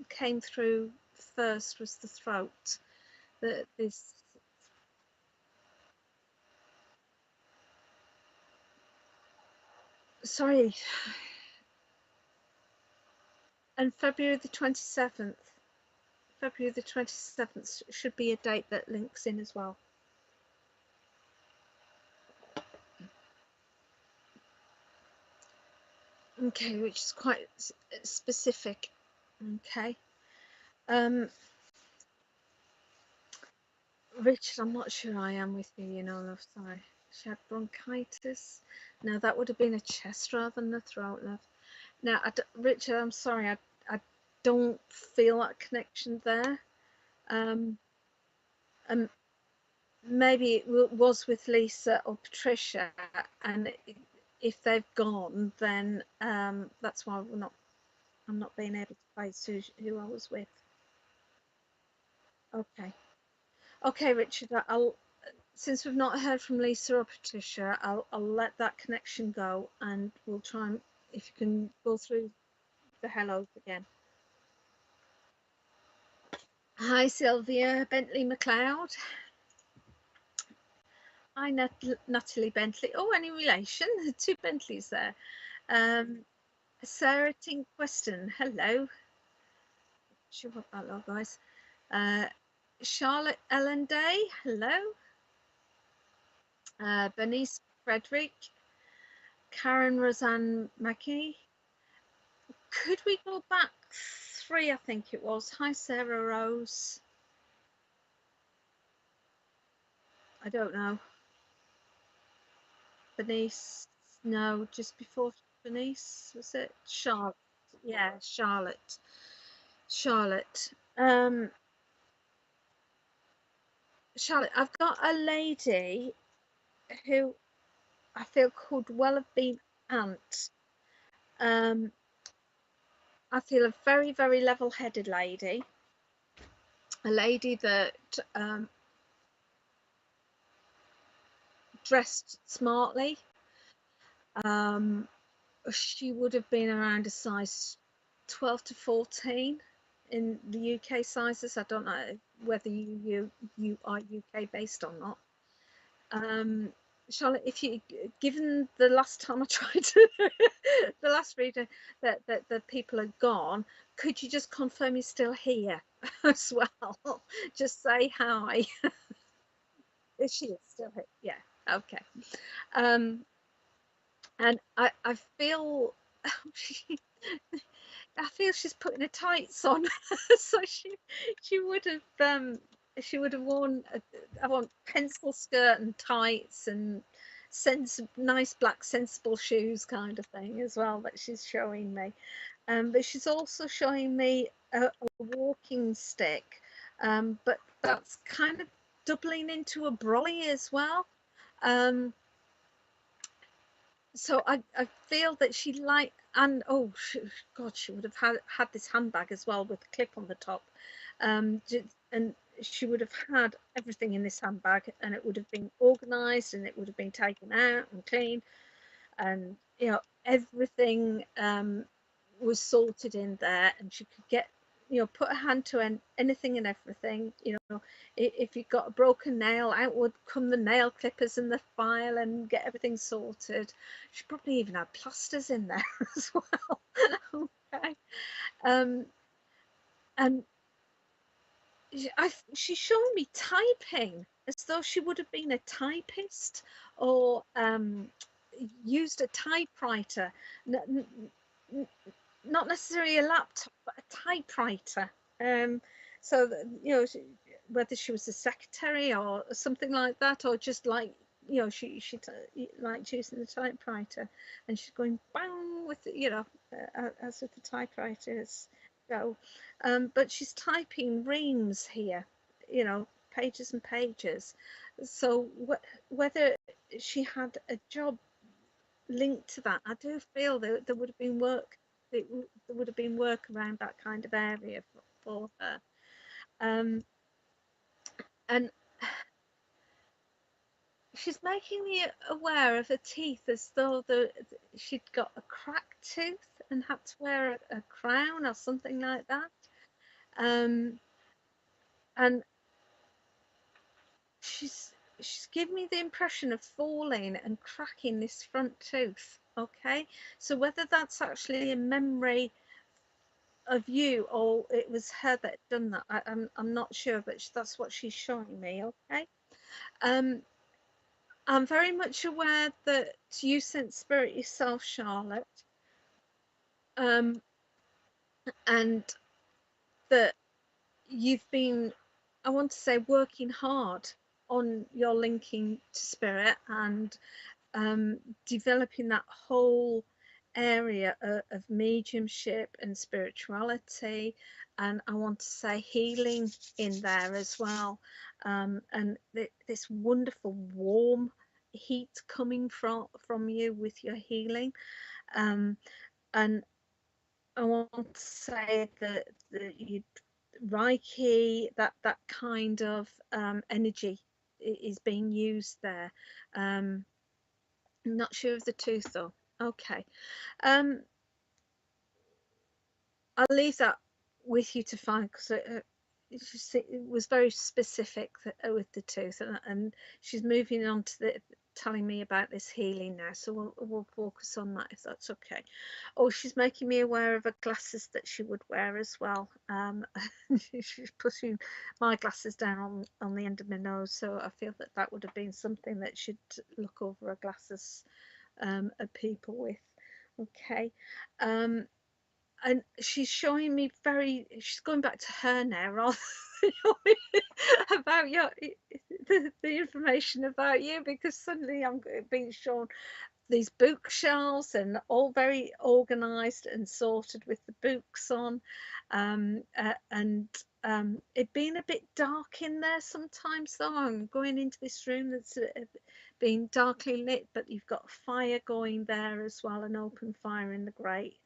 came through first was the throat. That this. Sorry, and February the 27th. February the 27th should be a date that links in as well. Okay, which is quite specific. Okay. Um, Richard, I'm not sure I am with you, you know, love. Sorry. She had bronchitis. No, that would have been a chest rather than a throat, love. Now, Richard, I'm sorry, I don't feel that connection there. And maybe it was with Lisa or Patricia, and if they've gone, then that's why I'm not being able to place who I was with. Okay. Okay, Richard, I'll since we've not heard from Lisa or Patricia, I'll let that connection go, and we'll try and if you can go through the hellos again. Hi, Sylvia Bentley McLeod. Hi, Natalie Bentley. Oh, any relation? Two Bentleys there. Um, Sarah Tinkweston. Hello. Sure, hello, guys. Uh, Charlotte Ellen Day. Hello. Bernice Frederick. Karen Roseanne Mackey. Could we go back three? I think it was. Hi, Sarah Rose. I don't know. Bernice. No, just before Bernice, was it? Charlotte. Yeah, Charlotte. Charlotte. Charlotte, I've got a lady who I feel could well have been aunt. Um, I feel a very, very level-headed lady, a lady that dressed smartly. Um, she would have been around a size 12 to 14 in the UK sizes. I don't know whether you are UK based or not. Charlotte, if you given the last time I tried to the last reader that the people are gone, could you just confirm you're still here as well? Just say hi. Is she still here? Yeah. Okay. Um, and I feel I feel she's putting her tights on, so she would have worn I want pencil skirt and tights and nice black sensible shoes kind of thing as well that she's showing me. But she's also showing me a walking stick, but that's kind of doubling into a brolly as well. Um, so I feel that she like and oh God, she would have had this handbag as well with a clip on the top, and she would have had everything in this handbag, and it would have been organized, and it would have been taken out and clean, and you know everything was sorted in there, and she could get put a hand to anything and everything. If you got a broken nail, out would come the nail clippers and the file and get everything sorted. She probably even had plasters in there as well. Okay. um and she's showing me typing as though she would have been a typist or used a typewriter. Not necessarily a laptop, but a typewriter. So that, whether she was a secretary or something like that, or just like she liked using the typewriter, and she's going bang with as with the typewriters. go. But she's typing reams here, you know, pages and pages. So whether she had a job linked to that, I do feel that there would have been work. There would have been work around that kind of area for her. Um, and she's making me aware of her teeth as though she'd got a cracked tooth and had to wear a crown or something like that. Um, and she's given me the impression of falling and cracking this front tooth. Okay, so whether that's actually a memory of you or it was her that done that, I'm not sure, but that's what she's showing me. Okay. um I'm very much aware that you sent spirit yourself, Charlotte, um and that you've been, I want to say, working hard on your linking to spirit and developing that whole area of mediumship and spirituality, and I want to say healing in there as well, and this wonderful warm heat coming from you with your healing, um, and I want to say that you Reiki, that kind of energy is being used there. I'm not sure of the tooth though. Okay. Um, I'll leave that with you to find, because it was very specific with the tooth, and she's moving on to telling me about this healing now. So we'll focus on that if that's okay. Oh, she's making me aware of her glasses that she would wear as well. She's pushing my glasses down on the end of my nose, so I feel that would have been something that she'd look over her glasses at people with. Okay. Um, and she's showing me she's going back to her now rather than about the information about you, because suddenly I'm being shown these bookshelves and all very organized and sorted with the books on, and it being a bit dark in there sometimes though. I'm going into this room that's being darkly lit, but you've got a fire going there as well, an open fire in the grate,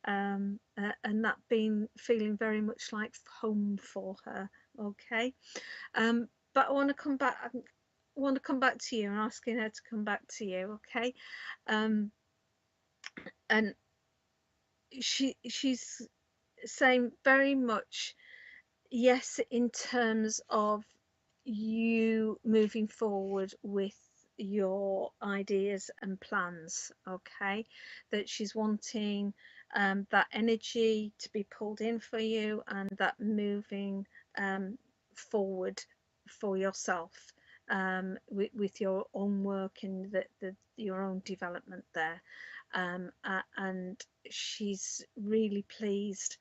and that being feeling very much like home for her. Okay. But I want to come back. I want to come back to you and asking her to come back to you. Okay. um, and she's saying very much yes in terms of you moving forward with your ideas and plans. Okay, that she's wanting that energy to be pulled in for you, and that moving forward for yourself, with your own work and your own development there, and she's really pleased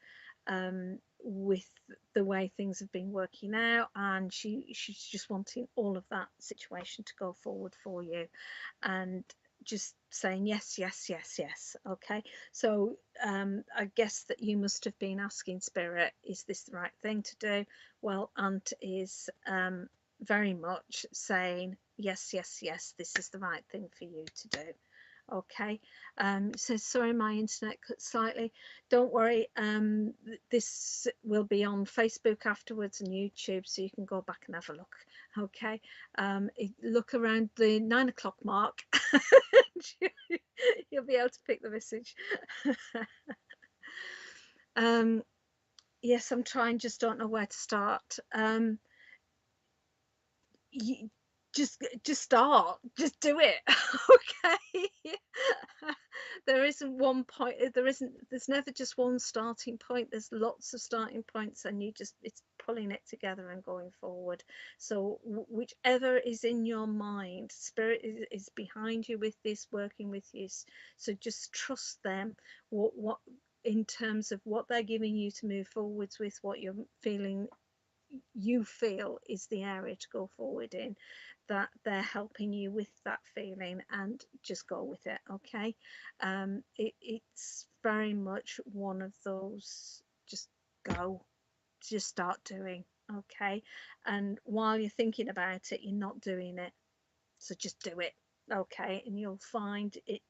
with the way things have been working out, and she's just wanting all of that situation to go forward for you, and just saying yes, yes, yes, yes. Okay, so I guess that you must have been asking spirit, is this the right thing to do? Well, Aunt is very much saying yes, yes, yes, this is the right thing for you to do. Okay. So sorry, my internet cut slightly. Don't worry. This will be on Facebook afterwards and YouTube, so you can go back and have a look. Okay. Look around the 9 o'clock mark. You'll be able to pick the message. Yes, I'm trying, just don't know where to start. You, just start, just do it. Okay. There isn't one point, there's never just one starting point, there's lots of starting points, and it's pulling it together and going forward. So whichever is in your mind, spirit is behind you with this, working with you, so just trust them. What in terms of what they're giving you to move forwards with, what you're feeling, you feel is the area to go forward in, that they're helping you with that feeling, and just go with it. Okay. It's very much one of those, just go, just start doing. Okay, and while you're thinking about it, you're not doing it, so just do it. Okay, and you'll find it,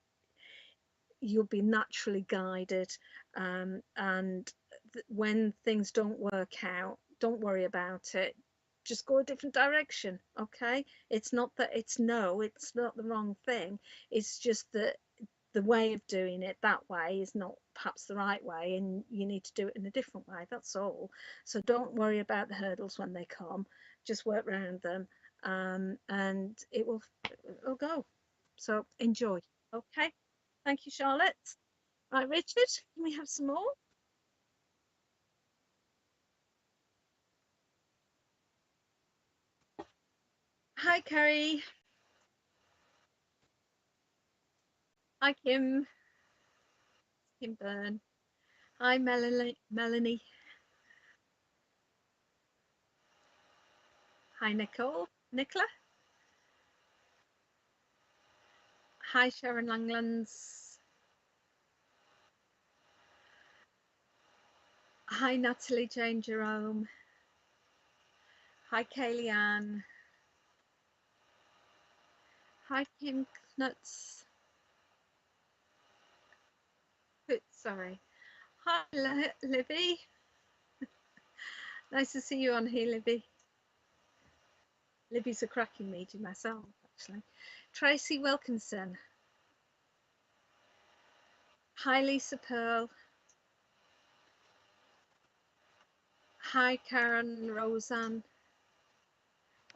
you'll be naturally guided. And when things don't work out, don't worry about it, just go a different direction. Okay, it's not that it's no, it's not the wrong thing, it's just that the way of doing it that way is not perhaps the right way, and you need to do it in a different way. That's all. So don't worry about the hurdles when they come, just work around them, and it'll go. So enjoy. Okay, thank you, Charlotte. Right, Richard, can we have some more? Hi, Carrie. Hi, Kim Byrne. Hi, Melanie. Hi, Nicola. Hi, Sharon Langlands. Hi, Natalie Jane Jerome. Hi, Kaylee Ann. Hi, Kim Knuts. Sorry. Hi, Libby. Nice to see you on here, Libby. Libby's a cracking medium myself, actually. Tracy Wilkinson. Hi, Lisa Pearl. Hi, Karen Roseanne.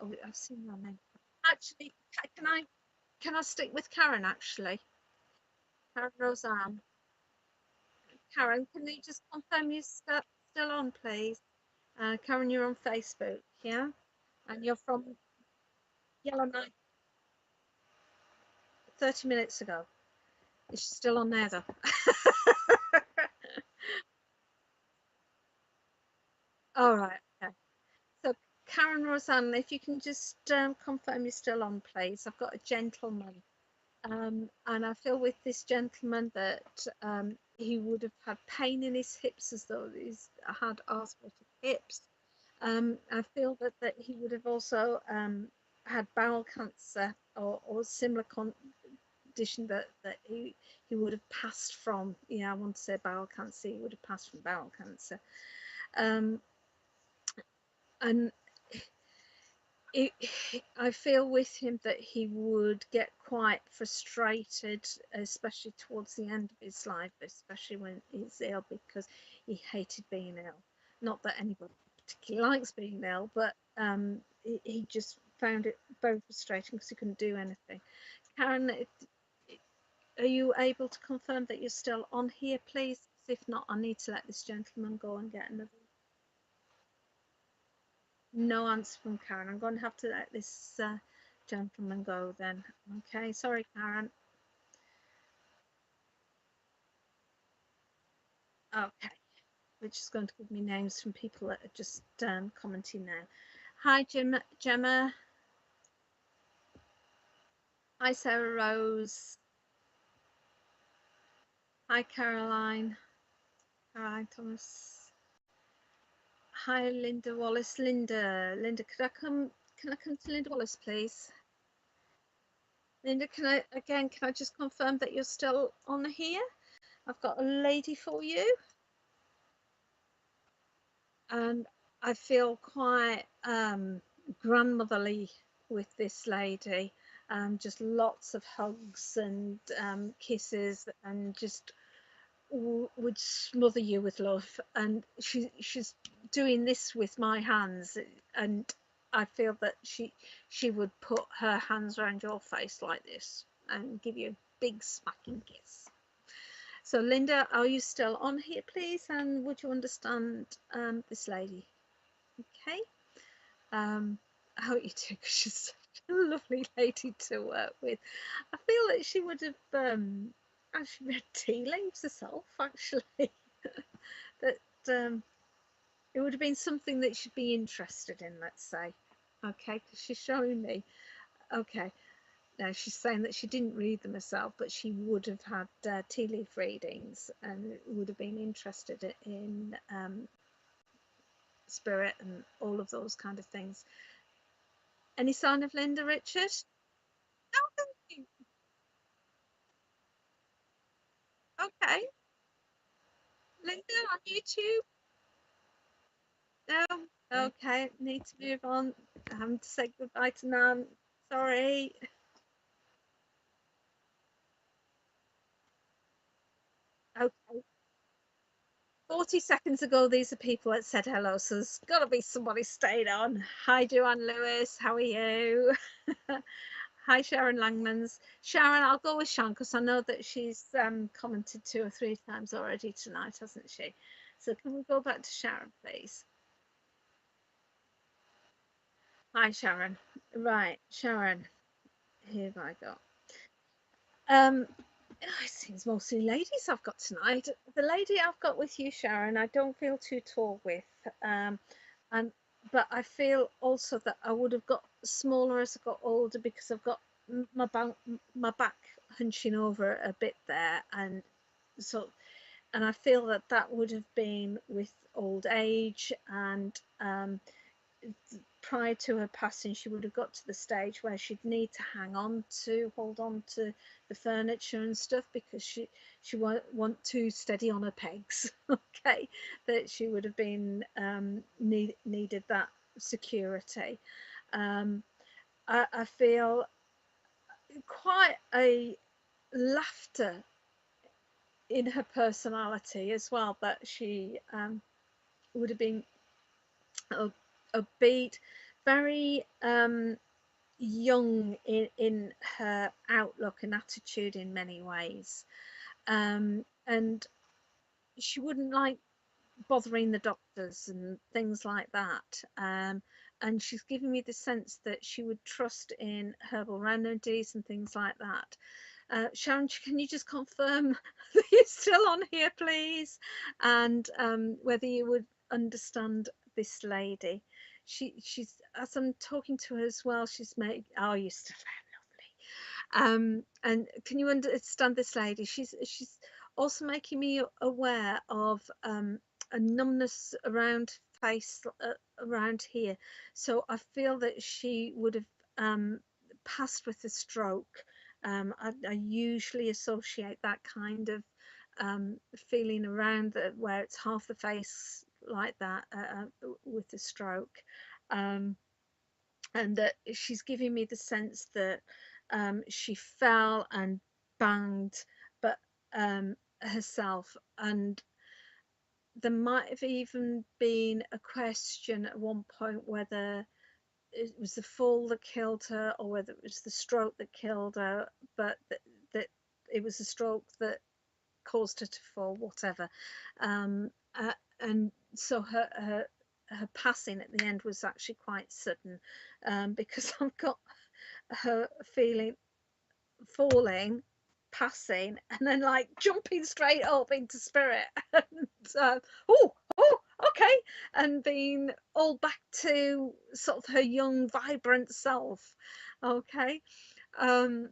Oh, I've seen your name. Actually, can I stick with Karen? Actually, Karen Roseanne. Karen, can you just confirm you're still on, please? Karen, you're on Facebook, yeah? And you're from Yellowknife 30 minutes ago. Is she still on there, though? All right, okay. So, Karen Roseanne, if you can just confirm you're still on, please. I've got a gentleman, and I feel with this gentleman that he would have had pain in his hips as though he's had arthritic hips. I feel that he would have also had bowel cancer or similar condition that he would have passed from. Yeah, I want to say bowel cancer. He would have passed from bowel cancer. Um, and it, I feel with him that he would get quite frustrated, especially towards the end of his life, especially when he's ill, because he hated being ill. Not that anybody particularly likes being ill, but he just found it very frustrating because he couldn't do anything. Karen, are you able to confirm that you're still on here, please? If not, I need to let this gentleman go and get another. No answer from Karen. I'm going to have to let this gentleman go then. Okay, sorry, Karen. Okay, we're just going to give me names from people that are just commenting now. Hi, Gemma. Hi, Sarah Rose. Hi, Caroline. Caroline Thomas. Hi, Linda Wallace. Linda, could I come? Can I come to Linda Wallace, please? Linda, can I just confirm that you're still on here? I've got a lady for you, and I feel quite grandmotherly with this lady. Just lots of hugs and kisses, and just would smother you with love. And she's doing this with my hands, and I feel that she would put her hands around your face like this and give you a big smacking kiss. So, Linda, are you still on here, please? And would you understand this lady? Okay. I hope you do, because she's such a lovely lady to work with. I feel that she would have actually read tea leaves herself, actually. That it would have been something that she'd be interested in, let's say. Okay, because she's showing me. Okay. Now she's saying that she didn't read them herself, but she would have had tea leaf readings and would have been interested in spirit and all of those kind of things. Any sign of Linda, Richard? Oh, thank you. Okay, Linda on YouTube. No, okay, need to move on. Having to say goodbye to Nan. Sorry. Okay. 40 seconds ago, these are people that said hello, so there's got to be somebody stayed on. Hi, Joanne Lewis. How are you? Hi, Sharon Langmans. Sharon, I'll go with Sharon because I know that she's commented 2 or 3 times already tonight, hasn't she? So can we go back to Sharon, please? Hi, Sharon. Right, Sharon. Here I go. Um, it seems mostly ladies I've got tonight. The lady I've got with you, Sharon, I don't feel too tall with. Um, and but I feel also that I would have got smaller as I got older because I've got my back hunching over a bit there, and so and I feel that that would have been with old age and prior to her passing, she would have got to the stage where she'd need to hold on to the furniture and stuff because she won't want to steady on her pegs. Okay, that she would have been needed that security. Um, I feel quite a laughter in her personality as well, that she would have been upbeat, very young in her outlook and attitude in many ways. And she wouldn't like bothering the doctors and things like that. And she's giving me the sense that she would trust in herbal remedies and things like that. Sharon, can you just confirm that you're still on here, please? And whether you would understand this lady. She's, as I'm talking to her as well, she's made, oh, you're still there, lovely. And can you understand this lady? She's also making me aware of a numbness around face, around here. So I feel that she would have passed with a stroke. I usually associate that kind of feeling around where it's half the face like that, with the stroke. Um, and that she's giving me the sense that she fell and banged but herself, and there might have even been a question at one point whether it was the fall that killed her or whether it was the stroke that killed her, but that it was a stroke that caused her to fall, whatever. um, uh, and so her passing at the end was actually quite sudden, because I've got her feeling falling, passing, and then like jumping straight up into spirit, and oh, oh, okay, and being all back to sort of her young, vibrant self. Okay. um,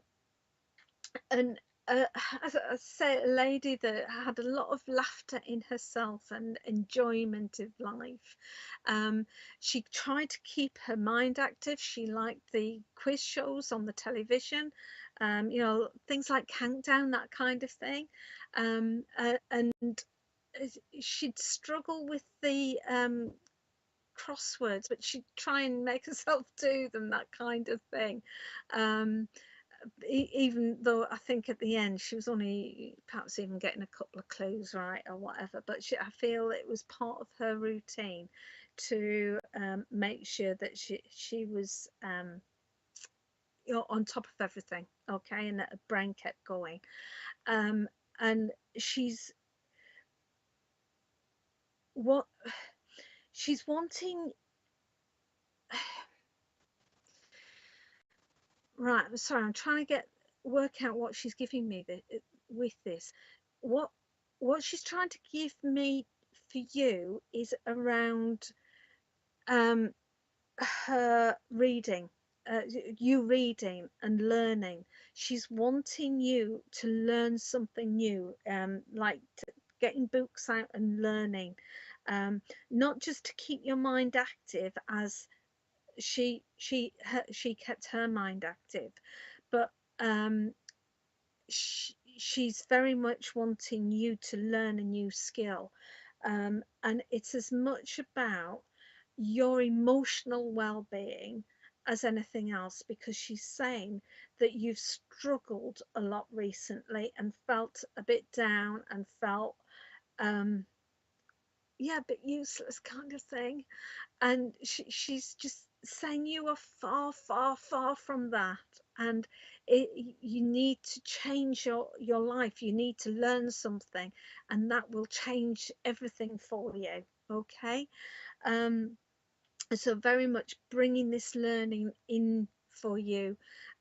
and as I say, a lady that had a lot of laughter in herself and enjoyment of life. She tried to keep her mind active. She liked the quiz shows on the television, things like Countdown, that kind of thing. And she'd struggle with the crosswords, but she'd try and make herself do them, that kind of thing. Um, Even though I think at the end she was only perhaps even getting a couple of clues right or whatever, but I feel it was part of her routine to make sure that she was on top of everything, okay, and that her brain kept going. um, and she's what she's wanting. Right, I'm sorry, I'm trying to work out what she's giving me with this. What what she's trying to give me for you is around um her reading, you reading and learning. She's wanting you to learn something new, like getting books out and learning. not just to keep your mind active, as she kept her mind active, but um, she's very much wanting you to learn a new skill, and it's as much about your emotional well-being as anything else, because she's saying that you've struggled a lot recently and felt a bit down and felt um yeah, a bit useless kind of thing, and she's just saying you are far, far, far from that, and it, you need to change your life. You need to learn something, and that will change everything for you. Okay. um so very much bringing this learning in for you,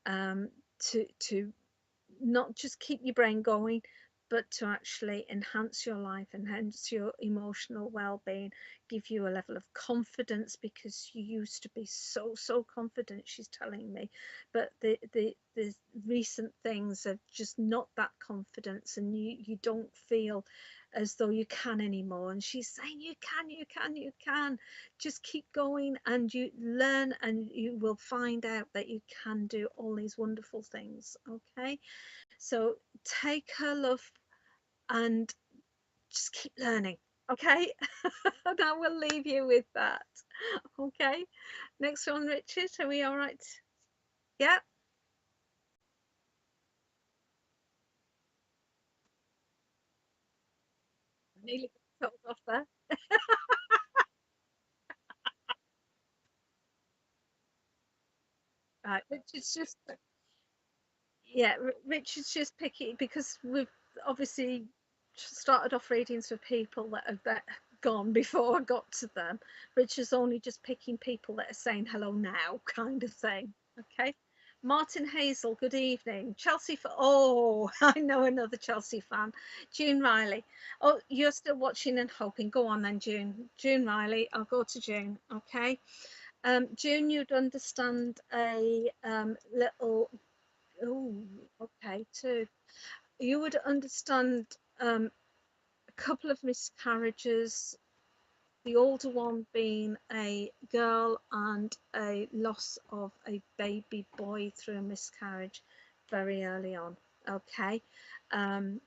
to not just keep your brain going, but to actually enhance your life, enhance your emotional well-being, give you a level of confidence, because you used to be so confident, she's telling me, but the recent things are just not that confidence, and you don't feel as though you can anymore. And she's saying you can, you can. Just keep going, and you learn, and you will find out that you can do all these wonderful things. Okay. So take her love and just keep learning. Okay. And I will leave you with that. Okay. Next one, Richard. Are we all right? Yeah. Nearly got told off there. Right. Richard's just, yeah, Richard's just picky because we've obviously started off readings for people that gone before I got to them. Richard's only just picking people that are saying hello now, kind of thing. Okay. Martin Hazel, good evening. Chelsea for, oh, I know another Chelsea fan. June Riley. Oh, you're still watching and hoping. Go on then, June. June Riley. I'll go to June. Okay. June, you'd understand a little. Oh, okay, too. You would understand a couple of miscarriages, the older one being a girl and a loss of a baby boy through a miscarriage very early on. Okay. I'm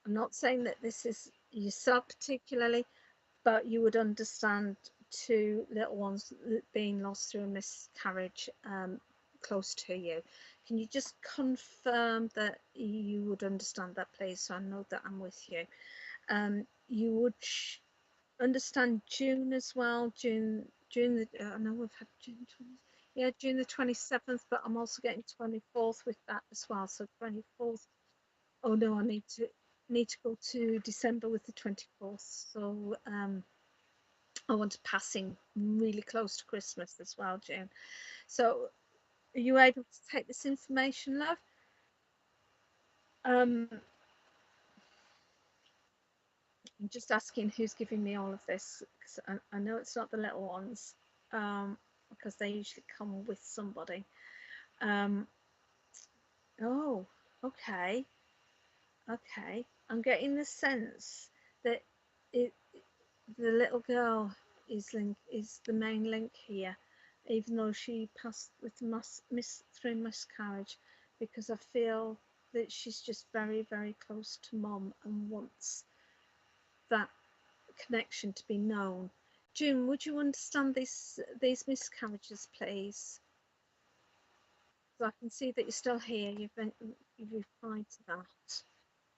not saying that this is yourself particularly, but you would understand two little ones being lost through a miscarriage, close to you. Can you just confirm that you would understand that, please, so I know that I'm with you? You would understand June as well. June the, I know we've had June 20, yeah, June the 27th, but I'm also getting 24th with that as well. So 24th. Oh no, I need to go to December with the 24th. So I want to pass in really close to Christmas as well, June. So are you able to take this information, love? I'm just asking who's giving me all of this, because I know it's not the little ones, because they usually come with somebody. Um, oh, okay, okay. I'm getting the sense that it, the little girl is the main link here, even though she passed with through miscarriage, because I feel that she's just very close to mom and wants that connection to be known. June, would you understand these miscarriages, please? So I can see that you're still here. You've replied to that.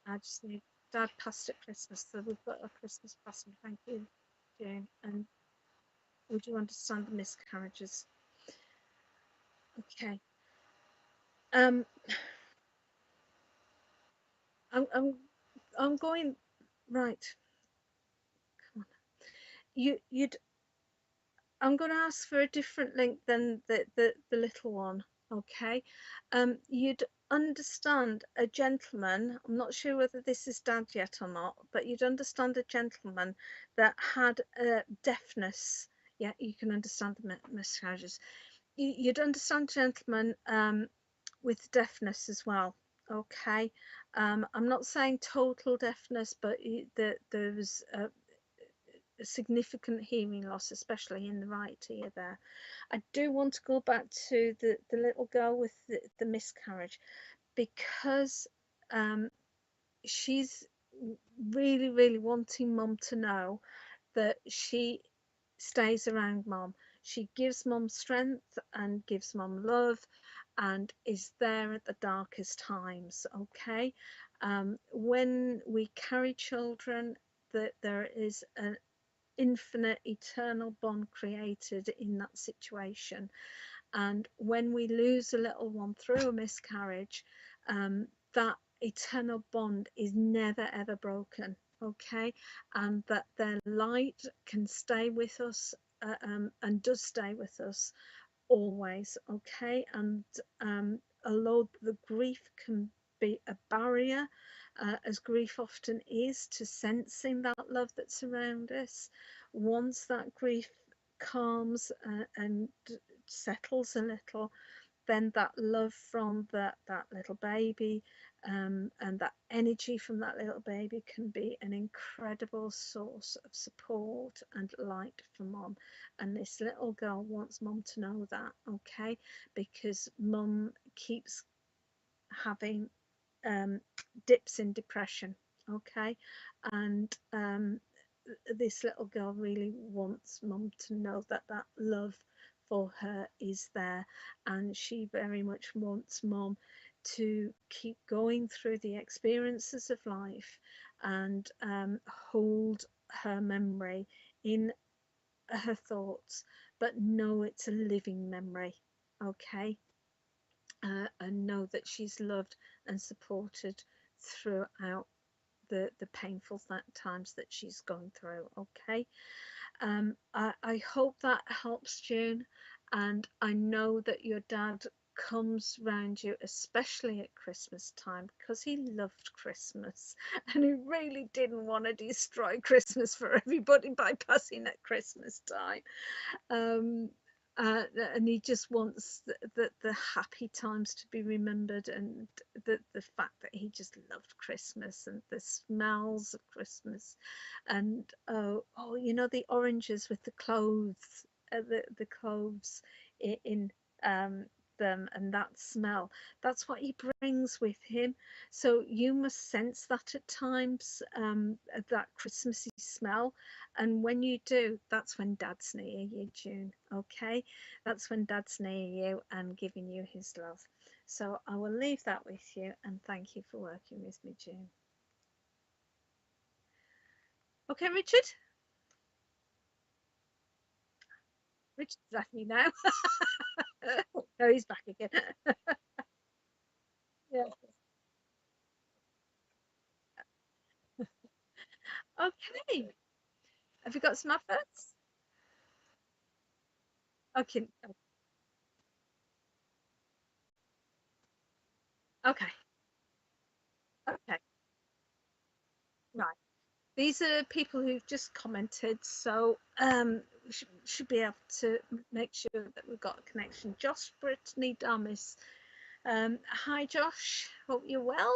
I just need, Dad passed at Christmas, so we've got a Christmas present. Thank you, June. And would you understand the miscarriages? Okay. Um, I'm I'm I'm going right. Come on. You'd I'm going to ask for a different link than the little one. Okay. You'd understand a gentleman. I'm not sure whether this is Dad yet or not, but you'd understand a gentleman that had deafness. Yeah, you can understand the miscarriages. You'd understand a gentleman with deafness as well. Okay. I'm not saying total deafness, but there was significant hearing loss, especially in the right ear there. I do want to go back to the little girl with the miscarriage, because um, she's really, really wanting mum to know that she stays around mum. She gives mum strength and gives mum love and is there at the darkest times. Okay. When we carry children, that there is an infinite eternal bond created in that situation, and when we lose a little one through a miscarriage, that eternal bond is never ever broken. Okay. And that their light can stay with us, and does stay with us always. Okay. And although the grief can be a barrier, as grief often is, to sensing that love that's around us, once that grief calms, and settles a little, then that love from that little baby, and that energy from that little baby can be an incredible source of support and light for mum. And this little girl wants mum to know that. Okay. Because mum keeps having dips in depression. Okay. And this little girl really wants mum to know that that love for her is there, and she very much wants mum to keep going through the experiences of life, and hold her memory in her thoughts, but know it's a living memory. Okay. And know that she's loved and supported throughout the painful times that she's gone through. Okay. I hope that helps, June, and I know that your dad comes round you, especially at Christmas time, because he loved Christmas and he really didn't want to destroy Christmas for everybody by passing at Christmas time. um, and he just wants the happy times to be remembered, and the fact that he just loved Christmas and the smells of Christmas, and oh, you know, the oranges with the cloves, the cloves in them, and that smell, that's what he brings with him. So you must sense that at times, that Christmassy smell. And when you do, that's when dad's near you, June. Okay. That's when dad's near you and giving you his love. So I will leave that with you, and thank you for working with me, June. Okay, Richard. Richard's left me now. No, he's back again. Yeah. Okay. Have you got some adverts? Okay. Okay. Okay. Right. These are people who've just commented, so we should be able to make sure that we've got a connection. Josh, Brittany, Damis. Hi, Josh. Hope you're well.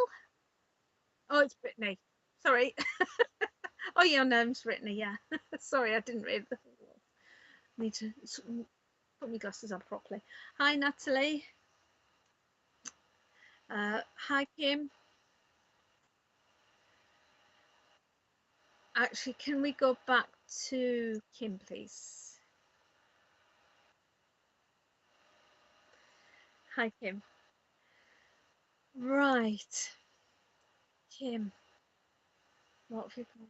Oh, it's Brittany. Sorry. Oh, your name's Brittany. Yeah. Sorry, I didn't read the. Need to put my glasses on properly. Hi, Natalie. Hi, Kim. Actually, can we go back to Kim, please? Hi, Kim. Right, Kim. What have you got?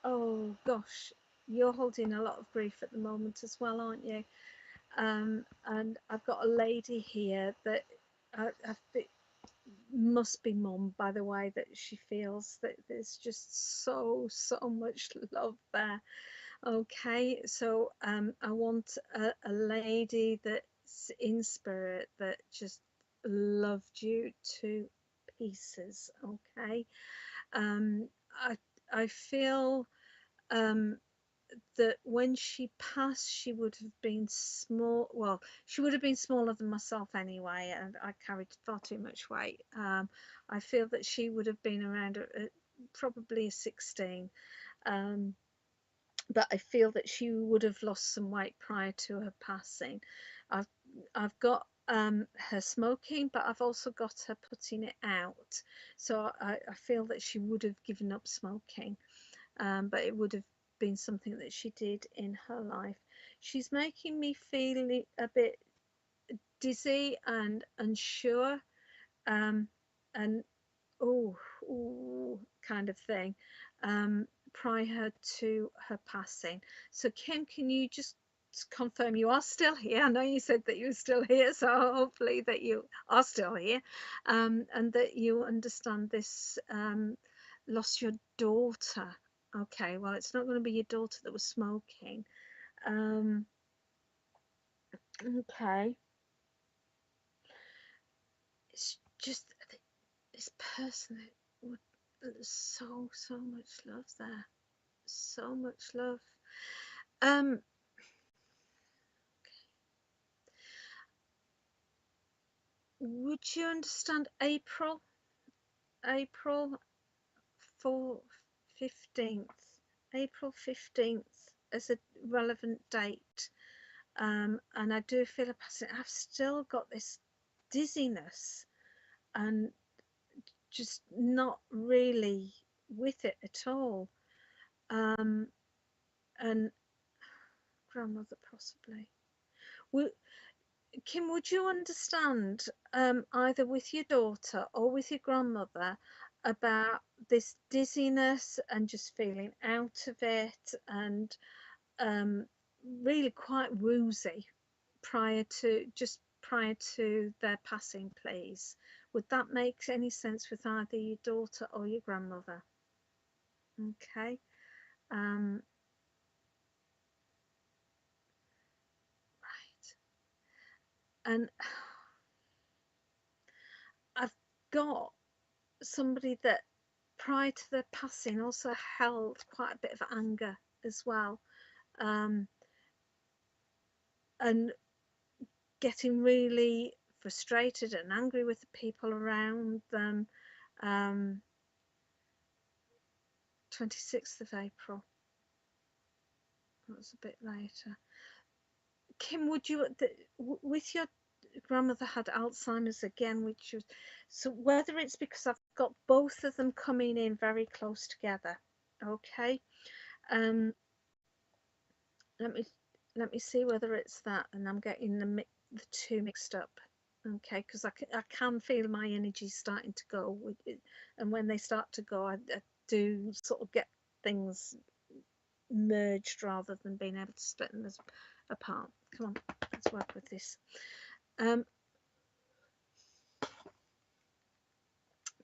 Oh gosh, you're holding a lot of grief at the moment as well, aren't you? And I've got a lady here that I think must be mum, by the way that she feels that there's just so much love there. Okay, so I want a lady that's in spirit that just loved you to pieces. Okay. um I I feel um that when she passed, she would have been small. Well, she would have been smaller than myself anyway, and I carried far too much weight. I feel that she would have been around probably a 16. But I feel that she would have lost some weight prior to her passing. I've got her smoking, but I've also got her putting it out. So I feel that she would have given up smoking, but it would have been something that she did in her life. She's making me feel a bit dizzy and unsure, and oh, kind of thing, prior to her passing. So Kim, can you just confirm you are still here? I know you said that you were still here, so hopefully that you are still here, and that you understand this. Lost your daughter. Okay, well, it's not going to be your daughter that was smoking. Okay, it's just this person that would, there's so much love there, so much love. Would you understand April for 15th, April 15th as a relevant date? And I do feel a passing. I've still got this dizziness and just not really with it at all. And grandmother possibly. Kim, would you understand, either with your daughter or with your grandmother, about this dizziness and just feeling out of it, and really quite woozy prior to their passing, please? Would that make any sense with either your daughter or your grandmother? Okay. Right. And I've got somebody that prior to their passing also held quite a bit of anger as well, and getting really frustrated and angry with the people around them. 26th of April, that was a bit later. Kim, would you, with your grandmother had Alzheimer's again, which was, so whether it's because I've got both of them coming in very close together. Okay. Let me see whether it's that, and I'm getting the two mixed up. Okay, because I can feel my energy starting to go with it, and when they start to go, I do sort of get things merged rather than being able to split them apart. Come on, let's work with this.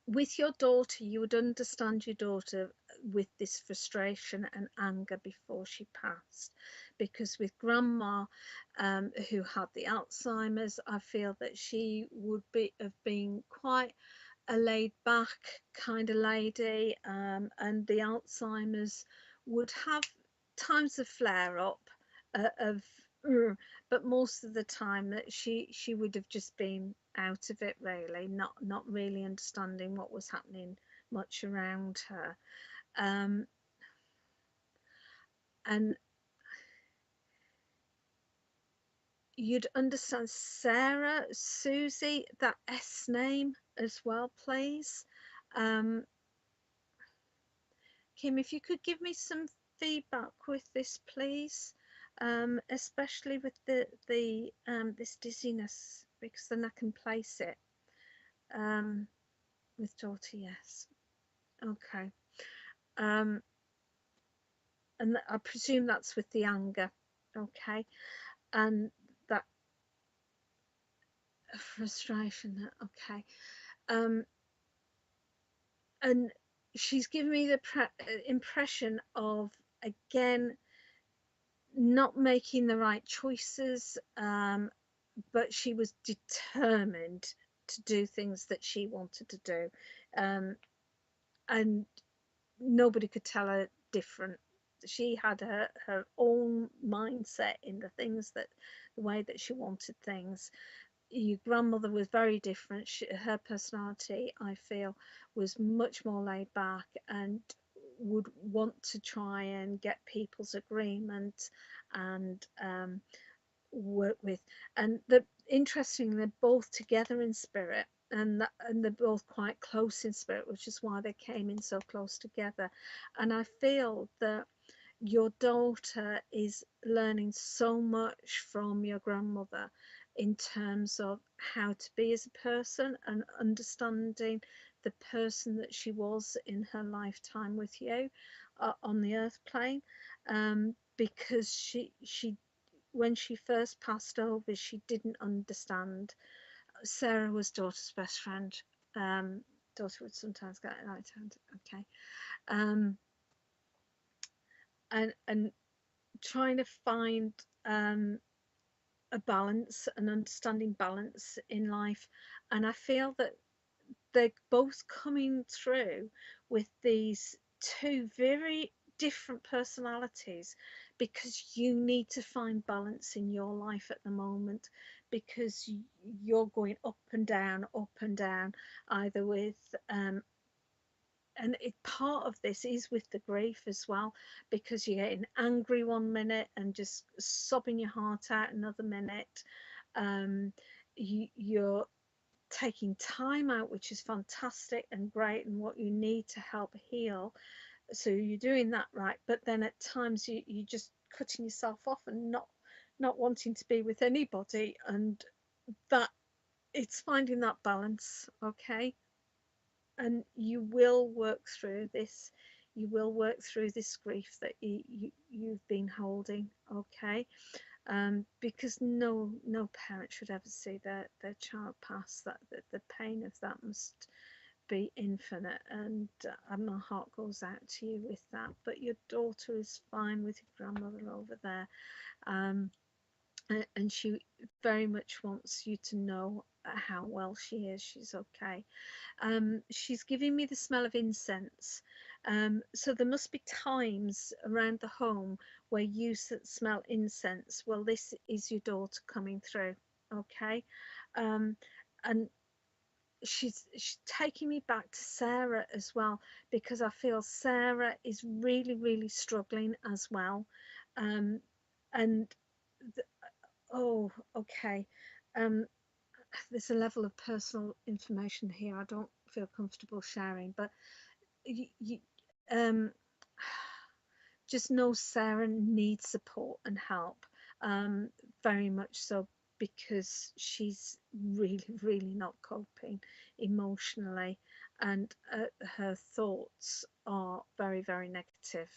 With your daughter, you would understand your daughter with this frustration and anger before she passed, because with grandma, who had the Alzheimer's, I feel that she would have been quite a laid back kind of lady, and the Alzheimer's would have times of flare up, but most of the time that she would have just been out of it, really, not really understanding what was happening much around her. And you'd understand Sarah, Susie, that S name as well, please. Kim, if you could give me some feedback with this, please, especially with this dizziness, because then I can place it. With daughter, yes. Okay. And I presume that's with the anger. Okay. And that frustration. Okay. And she's given me the impression of, again, not making the right choices, but she was determined to do things that she wanted to do, and nobody could tell her different. She had her own mindset in the way that she wanted things. your grandmother was very different. Her personality, I feel, was much more laid back and would want to try and get people's agreement and work with. And the interesting, they're both together in spirit, and they're both quite close in spirit, which is why they came in so close together. And I feel that your daughter is learning so much from your grandmother in terms of how to be as a person and understanding the person that she was in her lifetime with you on the earth plane, because she when she first passed over, she didn't understand. Sarah was daughter's best friend. Daughter would sometimes get an right hand. Okay. And trying to find a balance and understanding balance in life. And I feel that they're both coming through with these two very different personalities, because you need to find balance in your life at the moment, because you're going up and down, either with and part of this is with the grief as well, because you're getting angry one minute and just sobbing your heart out another minute. You're taking time out, which is fantastic and great, and what you need to help heal. So you're doing that right, but then at times you're just cutting yourself off and not wanting to be with anybody, and that it's finding that balance. Okay. And you will work through this. You will work through this grief that you've been holding. Okay. Because no parent should ever see their child pass. That the pain of that must be infinite, and my heart goes out to you with that. But your daughter is fine with your grandmother over there, and she very much wants you to know how well she is. She's okay. She's giving me the smell of incense. So there must be times around the home where you smell incense. Well, this is your daughter coming through. Okay. And she's taking me back to Sarah as well, because I feel Sarah is really struggling as well. And oh, okay. There's a level of personal information here I don't feel comfortable sharing, but you just know Sarah needs support and help, very much so, because she's really not coping emotionally, and her thoughts are very negative.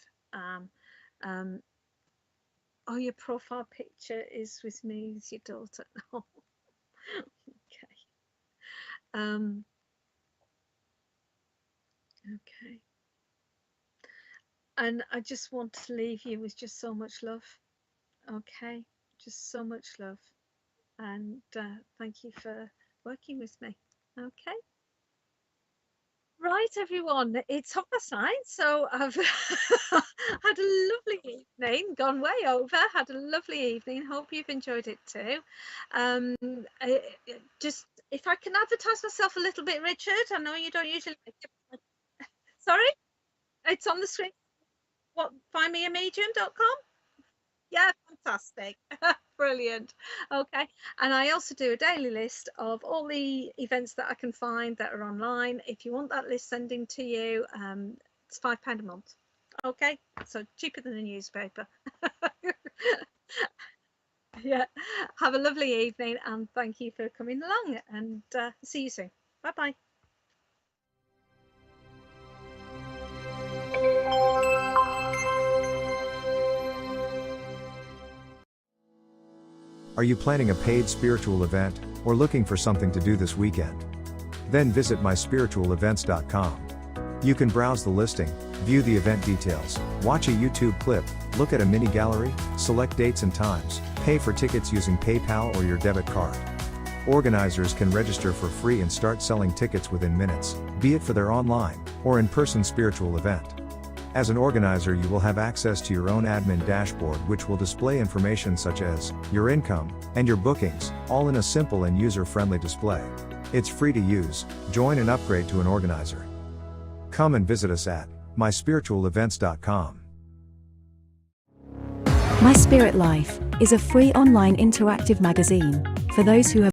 Oh, your profile picture is with me as your daughter. Oh, okay. Okay. And I just want to leave you with just so much love. Okay. Just so much love. And thank you for working with me. Okay. Right, everyone, it's 9:30, so I've had a lovely evening, gone way over, had a lovely evening. Hope you've enjoyed it too. Just, if I can advertise myself a little bit, Richard, I know you don't usually. Sorry, it's on the screen. What, findmeamedium.com? Yeah, fantastic. Brilliant. Okay. And I also do a daily list of all the events that I can find that are online. If you want that list sending to you, it's £5 a month. Okay. So cheaper than a newspaper. Yeah. Have a lovely evening, and thank you for coming along, and see you soon. Bye bye. Are you planning a paid spiritual event, or looking for something to do this weekend? Then visit myspiritualevents.com. You can browse the listing, view the event details, watch a YouTube clip, look at a mini gallery, select dates and times, pay for tickets using PayPal or your debit card. Organizers can register for free and start selling tickets within minutes, be it for their online or in-person spiritual event. As an organizer, you will have access to your own admin dashboard, which will display information such as your income and your bookings, all in a simple and user-friendly display. It's free to use. Join and upgrade to an organizer. Come and visit us at myspiritualevents.com. My Spirit Life is a free online interactive magazine for those who have